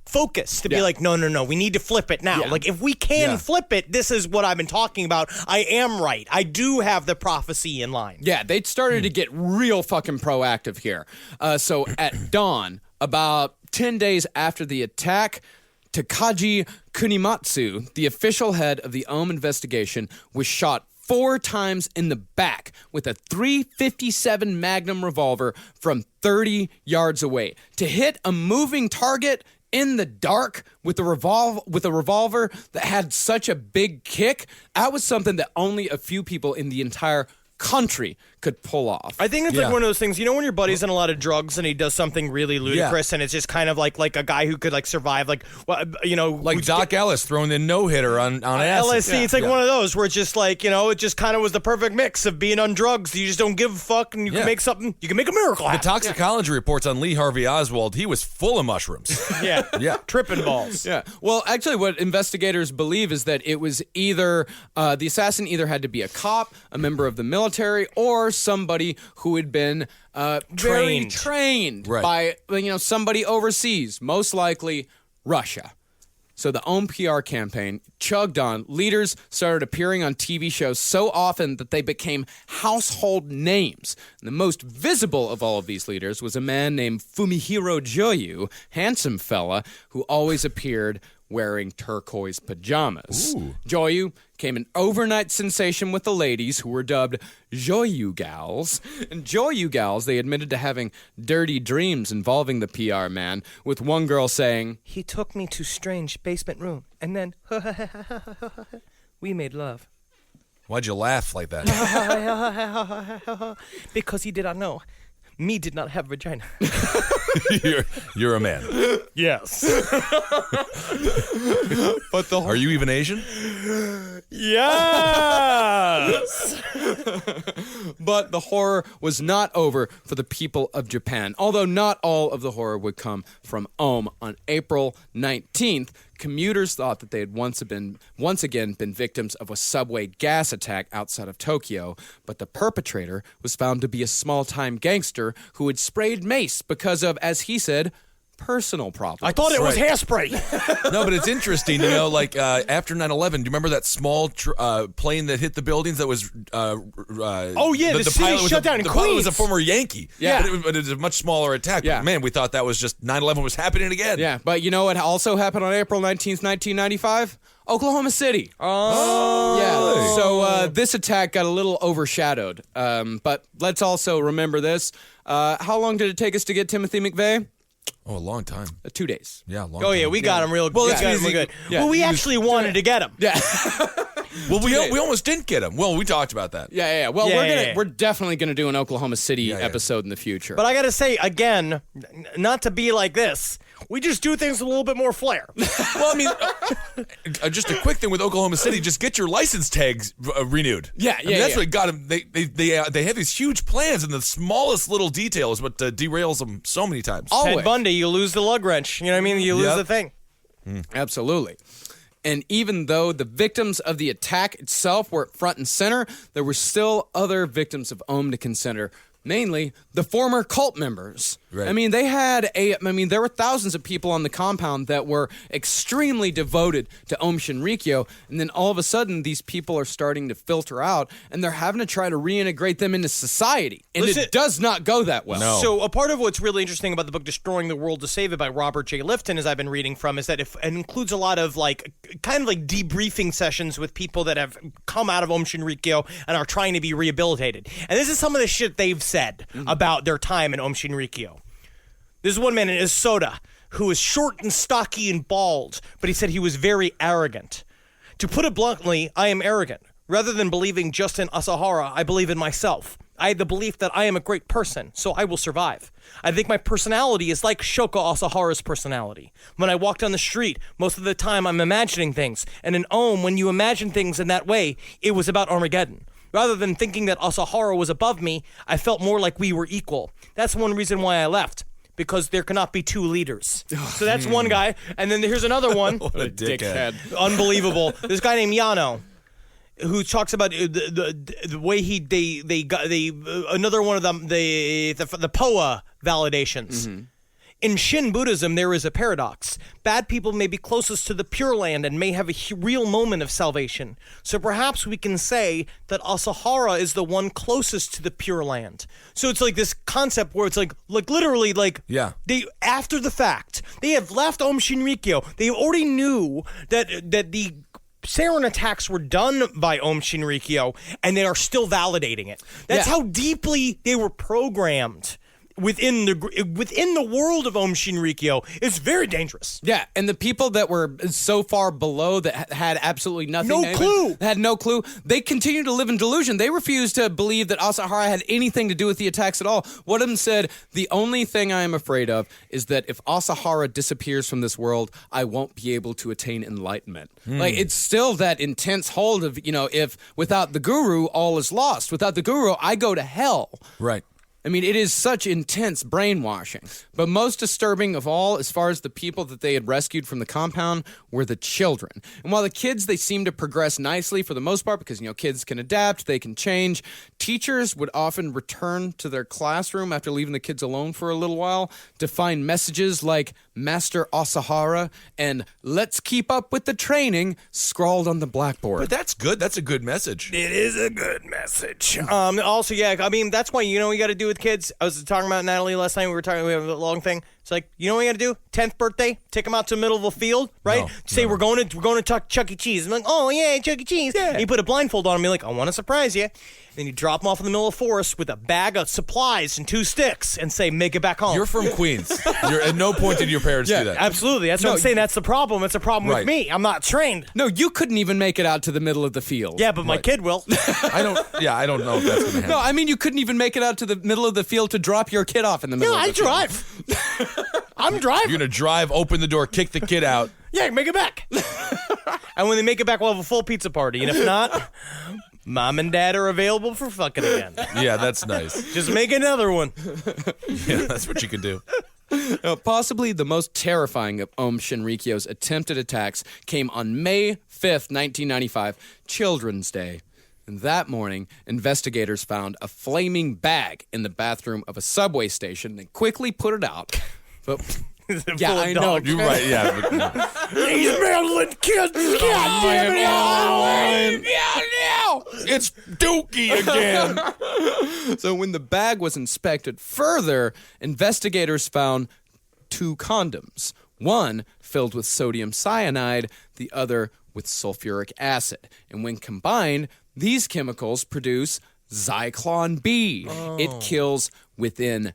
focus to be like, no, we need to flip it now. Yeah. Like, if we can flip it, this is what I've been talking about. I am right. I do have the prophecy in line. Yeah, they started to get real fucking proactive here. So at dawn, about 10 days after the attack, Takaji Kunimatsu, the official head of the Ohm investigation, was shot 4 times in the back with a .357 Magnum revolver from 30 yards away. To hit a moving target in the dark with a revolver that had such a big kick, that was something that only a few people in the entire country could pull off. I think it's like one of those things, you know, when your buddy's on a lot of drugs and he does something really ludicrous and it's just kind of like a guy who could survive, like Doc Ellis throwing the no-hitter on acid. LSD. It's one of those where it's just like, it just kind of was the perfect mix of being on drugs. You just don't give a fuck and you can make something, you can make a miracle happen. The toxicology reports on Lee Harvey Oswald, he was full of mushrooms. Yeah. Tripping balls. Yeah. Well, actually what investigators believe is that it was either, the assassin either had to be a cop, a member of the military, or somebody who had been very trained by somebody overseas, most likely Russia. So the Ohm PR campaign chugged on. Leaders started appearing on TV shows so often that they became household names. And the most visible of all of these leaders was a man named Fumihiro Joyu, handsome fella, who always appeared wearing turquoise pajamas. Ooh. Joyu became an overnight sensation with the ladies, who were dubbed Joyu Gals. And Joyu Gals, they admitted to having dirty dreams involving the PR man, with one girl saying, "He took me to strange basement room, and then we made love." Why'd you laugh like that? Because he did not know. Me did not have vagina. You're a man. Yes. But Are you even Asian? Yes. But the horror was not over for the people of Japan. Although not all of the horror would come from Ohm. On April 19th, commuters thought that they had once again been victims of a subway gas attack outside of Tokyo, but the perpetrator was found to be a small-time gangster who had sprayed mace because of, as he said, personal problems. I thought it was Right. hairspray. No, but it's interesting, like after 9/11, do you remember that small plane that hit the buildings that was Oh, yeah, the city pilot was shut down in the pilot was a Queens. former Yankee. Yeah. But it was a much smaller attack. Yeah. But man, we thought that was just 9/11 was happening again. Yeah, but you know what also happened on April 19th, 1995? Oklahoma City. Oh. Yeah, so this attack got a little overshadowed. But let's also remember this. How long did it take us to get Timothy McVeigh? Oh, a long time. 2 days. Yeah, a long Oh, time. yeah, we got him real good. Well, We that's got him easy. real good. Yeah, Well, we he was actually wanted to get him. Yeah. Well, we almost didn't get him. Well, we talked about that. Yeah. Well, Yeah. we're definitely gonna do an Oklahoma City Yeah. episode in the future. But I got to say, again, not to be like this, we just do things with a little bit more flair. Well, I mean, just a quick thing with Oklahoma City: just get your license tags renewed. Yeah, I mean, that's what got them. They have these huge plans, and the smallest little detail is what derails them so many times. Always. Ted Bundy, you lose the lug wrench. You know what I mean? You lose Yep. the thing. Absolutely. And even though the victims of the attack itself were front and center, there were still other victims of Ohm to consider. Mainly the former cult members. Right. I mean, there were thousands of people on the compound that were extremely devoted to Ohm Shinrikyo, and then all of a sudden, these people are starting to filter out, and they're having to try to reintegrate them into society, and Listen- it does not go that well. No. So a part of what's really interesting about the book Destroying the World to Save It by Robert J. Lifton, as I've been reading from, is that it includes a lot of kind of debriefing sessions with people that have come out of Ohm Shinrikyo and are trying to be rehabilitated. And this is some of the shit they've said about their time in Ohm Shinrikyo. There's one man in Isoda who was short and stocky and bald, but he said he was very arrogant. To put it bluntly, I am arrogant. Rather than believing just in Asahara, I believe in myself. I have the belief that I am a great person, so I will survive. I think my personality is like Shoko Asahara's personality. When I walk down the street, most of the time I'm imagining things. And in Ohm, when you imagine things in that way, it was about Armageddon. Rather than thinking that Asahara was above me, I felt more like we were equal. That's one reason why I left. Because there cannot be two leaders. So that's one guy. And then here's another one. What a dickhead. Unbelievable. This guy named Yano, who talks about the way another one of them, the Poa validations. In Shin Buddhism, there is a paradox. Bad people may be closest to the Pure Land and may have a real moment of salvation. So perhaps we can say that Asahara is the one closest to the Pure Land. So it's like this concept where it's like literally Yeah. they, after the fact, they have left Ohm Shinrikyo. They already knew that the sarin attacks were done by Ohm Shinrikyo, and they are still validating it. That's Yeah. how deeply they were programmed within the world of Ohm Shinrikyo. It's very dangerous. Yeah, and the people that were so far below that had absolutely nothing. No clue. Had no clue. They continue to live in delusion. They refused to believe that Asahara had anything to do with the attacks at all. One of them said, the only thing I am afraid of is that if Asahara disappears from this world, I won't be able to attain enlightenment. Like, it's still that intense hold of, if without the guru, all is lost. Without the guru, I go to hell. Right. I mean, it is such intense brainwashing. But most disturbing of all, as far as the people that they had rescued from the compound, were the children. And while the kids, they seemed to progress nicely for the most part, because, kids can adapt, they can change, teachers would often return to their classroom after leaving the kids alone for a little while to find messages like Master Asahara and let's keep up with the training scrawled on the blackboard. But that's good. That's a good message. It is a good message. Also, yeah, I mean, that's why, you got to do with kids. I was talking about Natalie last night. We have a long thing. It's like, you know what we got to do? 10th birthday, take him out to the middle of a field, right? We're going to Chuck E. Cheese. I'm like, oh yeah, Chuck E. Cheese. Yeah. And you put a blindfold on him. You're like, I want to surprise you. Then you drop him off in the middle of the forest with a bag of supplies and 2 sticks and say, make it back home. You're from Queens. At no point did your parents do that. Absolutely. That's what I'm saying. That's the problem. It's a problem with me. I'm not trained. No, you couldn't even make it out to the middle of the field. Yeah, but my kid will. I don't know if that's going to happen. No, I mean, you couldn't even make it out to the middle of the field to drop your kid off in the middle of the field. drive. I'm driving. You're going to drive, open the door, kick the kid out. Yeah, make it back. And when they make it back, we'll have a full pizza party. And if not, Mom and Dad are available for fucking again. Yeah, that's nice. Just make another one. Yeah, that's what you can do. Now, possibly the most terrifying of Shinrikyo's attempted attacks came on May 5th, 1995, Children's Day. And that morning, investigators found a flaming bag in the bathroom of a subway station and quickly put it out. But yeah, I know. You're right, yeah. But, He's meddling kids. God damn it, it's Dookie again. So when the bag was inspected further, investigators found 2 condoms. One filled with sodium cyanide, the other with sulfuric acid. And when combined, these chemicals produce Zyklon B. It kills within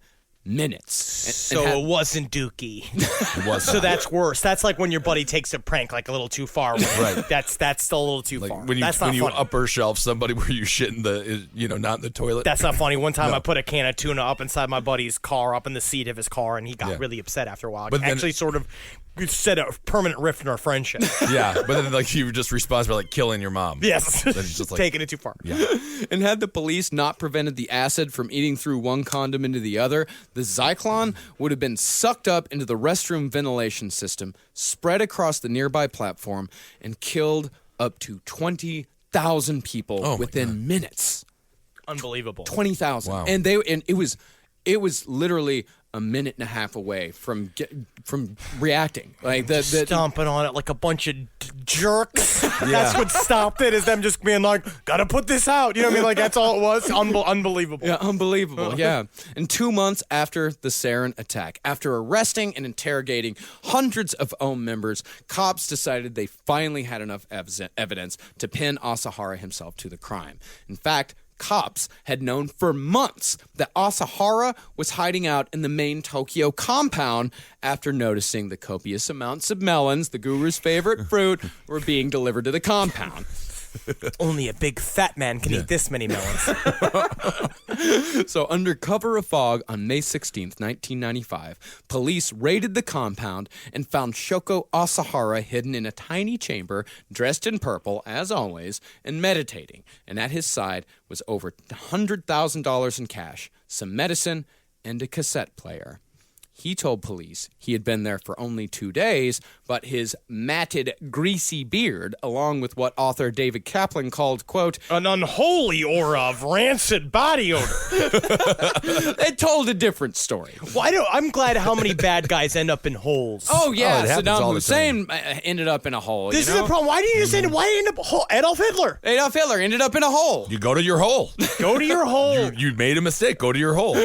minutes. So it wasn't Dookie. It was. So that's worse. That's like when your buddy takes a prank like a little too far. Right. That's still a little too far. When you that's not funny. upper shelf somebody where you shit in the, not in the toilet. That's not funny. One time I put a can of tuna up inside my buddy's car, up in the seat of his car, and he got really upset after a while. But actually sort of set a permanent rift in our friendship. Yeah, but then you just respond by killing your mom. Yes. Then it's just taking it too far. Yeah. And had the police not prevented the acid from eating through one condom into the other, the Zyklon would have been sucked up into the restroom ventilation system, spread across the nearby platform, and killed up to 20,000 people within minutes. Unbelievable. 20,000. Wow. And it was literally a minute and a half away from reacting. Like the stomping on it like a bunch of jerks. That's what stopped it, is them just being like, gotta put this out. You know what I mean? Like, that's all it was. Unbelievable. Yeah, unbelievable. Yeah. And 2 months after the sarin attack, after arresting and interrogating hundreds of OM members, cops decided they finally had enough evidence to pin Asahara himself to the crime. In fact, cops had known for months that Asahara was hiding out in the main Tokyo compound after noticing the copious amounts of melons, the guru's favorite fruit, were being delivered to the compound. Only a big fat man can eat this many melons. So under cover of fog on May 16th, 1995, police raided the compound and found Shoko Asahara hidden in a tiny chamber, dressed in purple, as always, and meditating. And at his side was over $100,000 in cash, some medicine, and a cassette player. He told police he had been there for only 2 days, but his matted, greasy beard, along with what author David Kaplan called, quote, an unholy aura of rancid body odor. it told a different story. Well, I'm glad how many bad guys end up in holes. Oh, yeah, it happens all Saddam the time. Hussein ended up in a hole. This is the problem. Why did you just end up? Why end up Adolf Hitler? Adolf Hitler ended up in a hole. You go to your hole. Go to your hole. You made a mistake. Go to your hole.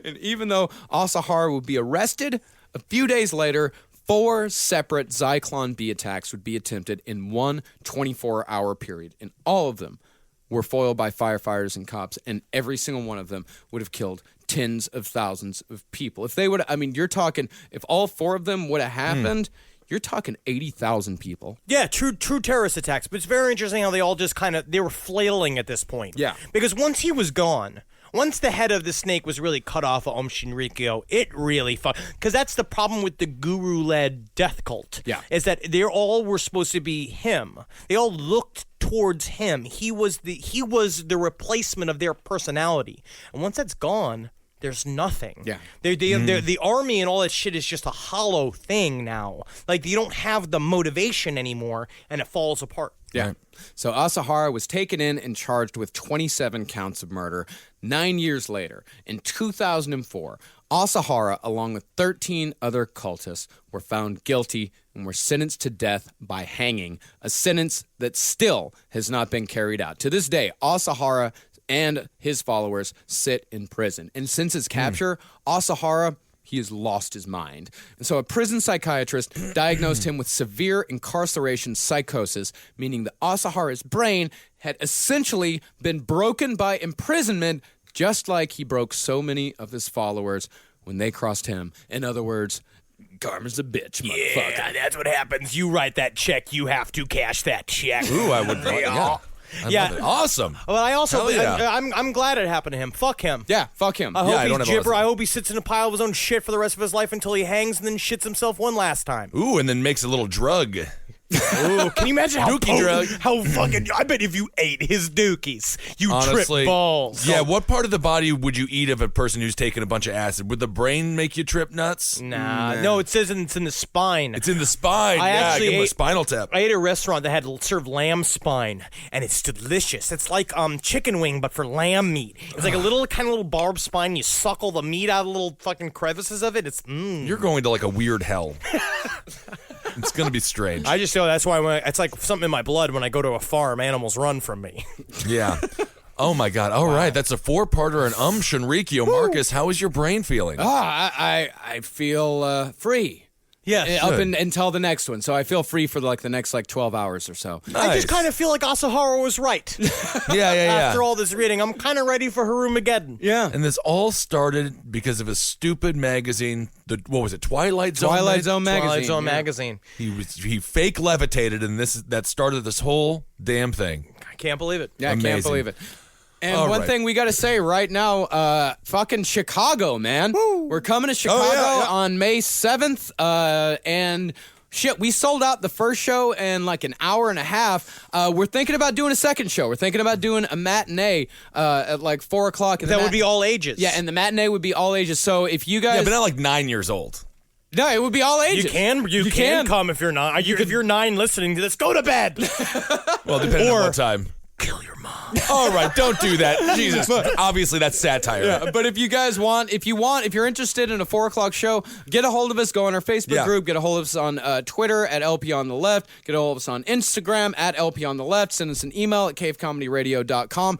And even though Asahara would be arrested, a few days later, 4 separate Zyklon B attacks would be attempted in one 24-hour period, and all of them were foiled by firefighters and cops, and every single one of them would have killed tens of thousands of people. If they would, you're talking, if all 4 of them would have happened, you're talking 80,000 people. Yeah, true terrorist attacks. But it's very interesting how they all just they were flailing at this point. Yeah. Because once he was gone, once the head of the snake was really cut off of Shinrikyo, it really fucked. Because that's the problem with the guru-led death cult. Yeah. Is that they all were supposed to be him. They all looked towards him. He was the replacement of their personality. And once that's gone, there's nothing. Yeah. The army and all that shit is just a hollow thing now. Like, you don't have the motivation anymore, and it falls apart. Yeah. So Asahara was taken in and charged with 27 counts of murder. 9 years later, in 2004, Asahara, along with 13 other cultists, were found guilty and were sentenced to death by hanging, a sentence that still has not been carried out. To this day, Asahara and his followers sit in prison. And since his capture, Asahara he has lost his mind. And so a prison psychiatrist diagnosed him with severe incarceration psychosis, meaning that Asahara's brain had essentially been broken by imprisonment, just like he broke so many of his followers when they crossed him. In other words, karma's a bitch, motherfucker. Yeah, that's what happens. You write that check, you have to cash that check. Ooh, I would. Yeah. Yeah. Love it. Awesome. Well, I also, Hell yeah. I'm glad it happened to him. Fuck him. Yeah, fuck him. I hope I don't he's have a gibber. lot of- I hope he sits in a pile of his own shit for the rest of his life until he hangs and then shits himself one last time. Ooh, and then makes a little drug. Ooh, can you imagine how Dookie drug. How fucking? I bet if you ate his dookies, you Honestly, trip balls. Yeah, what part of the body would you eat of a person who's taken a bunch of acid? Would the brain make you trip nuts? Nah. No, it says it's in the spine. It's in the spine. I yeah, actually give him a ate- spinal tap. I ate at a restaurant that had served lamb spine, and it's delicious. It's like chicken wing, but for lamb meat. It's like a little kind of little barb spine. You suckle the meat out of the little fucking crevices of it. It's You're going to like a weird hell. It's going to be strange. I just know that's why it's like something in my blood. When I go to a farm, animals run from me. Yeah. Oh my God. All right, that's a 4-parter and Shinrikyo. Marcus, how is your brain feeling? I feel free. Yes. Up until the next one. So I feel free for the next 12 hours or so. I just kind of feel like Asahara was right. Yeah. After all this reading, I'm kind of ready for Harumageddon. Yeah. And this all started because of a stupid magazine. What was it? Twilight Zone. Twilight Zone magazine. Twilight Zone yeah. magazine. He fake levitated, and that started this whole damn thing. I can't believe it. Yeah, I can't Amazing. believe it. And All one right. thing we got to say right now, fucking Chicago, man. We're coming to Chicago yeah. on May 7th, and shit, we sold out the first show in like an hour and a half. We're thinking about doing a second show. We're thinking about doing a matinee at like 4 o'clock. That would be all ages. Yeah, and the matinee would be all ages. So if you guys... Yeah, but not like 9 years old. No, it would be all ages. You can come if you're not. If you're 9 listening to this, go to bed. Well, depending on Or- what time. Kill your mom. All right, don't do that. Jesus. Obviously, that's satire. Yeah, but if you guys want, if you're interested in a 4 o'clock show, get a hold of us. Go on our Facebook Yeah. group. Get a hold of us on Twitter at LP on the Left. Get a hold of us on Instagram at LP on the Left. Send us an email at cavecomedyradio.com.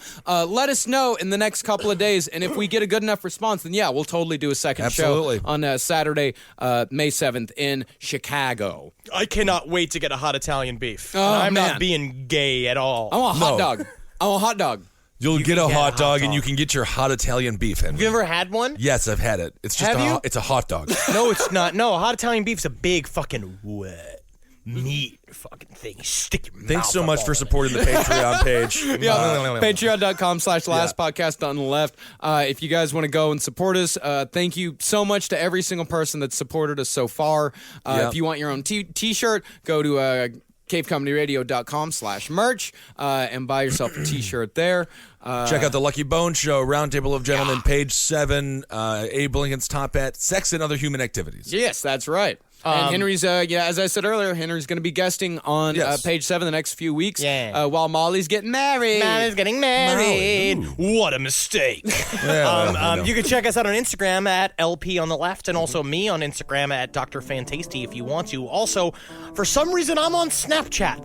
Let us know in the next couple of days, and if we get a good enough response, then yeah, we'll totally do a second Absolutely. show on Saturday, May 7th in Chicago. I cannot wait to get a hot Italian beef. Oh, I'm man. not being gay at all. I want a hot No. dog. I want a hot dog. You'll get a can get hot a hot dog, and dog. you can get your hot Italian beef. Henry. Have you ever had one? Yes, I've had it. It's just Have you? it's a hot dog. No, it's not. No, a hot Italian beef's a big fucking wet meat fucking thing. You stick your Thanks mouth so up much all for in it. supporting the Patreon page. Yeah, patreon.com/last podcast on the left. If you guys want to go and support us, thank you so much to every single person that's supported us so far. Yep. If you want your own t-shirt, go to cavecomedyradio.com/merch and buy yourself a t-shirt there. Check out the Lucky Bone Show, Roundtable of Gentlemen, page 7, Abe Lincoln's Top Hat, Sex and Other Human Activities. Yes, that's right. And Henry's, as I said earlier, Henry's going to be guesting on Yes. page 7 the next few weeks. Yeah. While Molly's getting married. Man is getting married. Molly, What a mistake. I know. You can check us out on Instagram at LP on the Left, and also me on Instagram at Dr. Fantasty if you want to. Also, for some reason, I'm on Snapchat.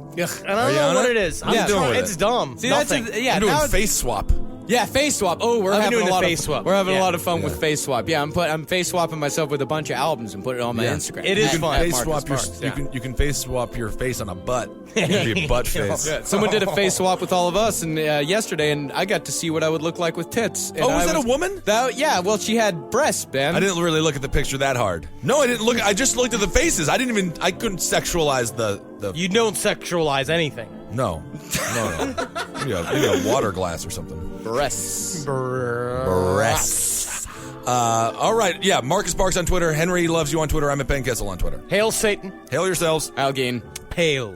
And I don't you know on what it? it is. What are you doing with It's it? dumb. See, that's Nothing. I'm doing now face swap. Yeah, face swap. Oh, we're I've been having doing a the lot face of swap. We're having a Yeah. lot of fun with face swap. Yeah, I'm face swapping myself with a bunch of albums and put it on my Yeah. Instagram. It is At fun. Face Marcus swap your, Marks, yeah. you can face swap your face on a butt. It could be a butt face. Yeah, someone did a face swap with all of us and yesterday, and I got to see what I would look like with tits. And Oh, was I that a woman? Yeah, well, she had breasts, Ben. I didn't really look at the picture that hard. No, I didn't look. I just looked at the faces. I couldn't sexualize the. You don't sexualize anything. No. Maybe a water glass or something. breasts. Breasts. All right. Yeah. Marcus Barks on Twitter. Henry loves you on Twitter. I'm at Ben Kessel on Twitter. Hail Satan. Hail yourselves. Algain. Hail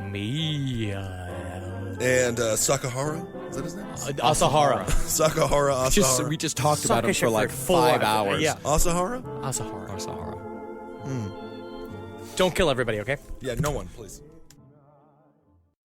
me. And Sakahara. Is that his name? Asahara. Sakahara Asahara. We just talked about him Suckish for like 5 hours. Yeah. Asahara? Asahara. Sahara. Don't kill everybody, okay? Yeah, no one, please.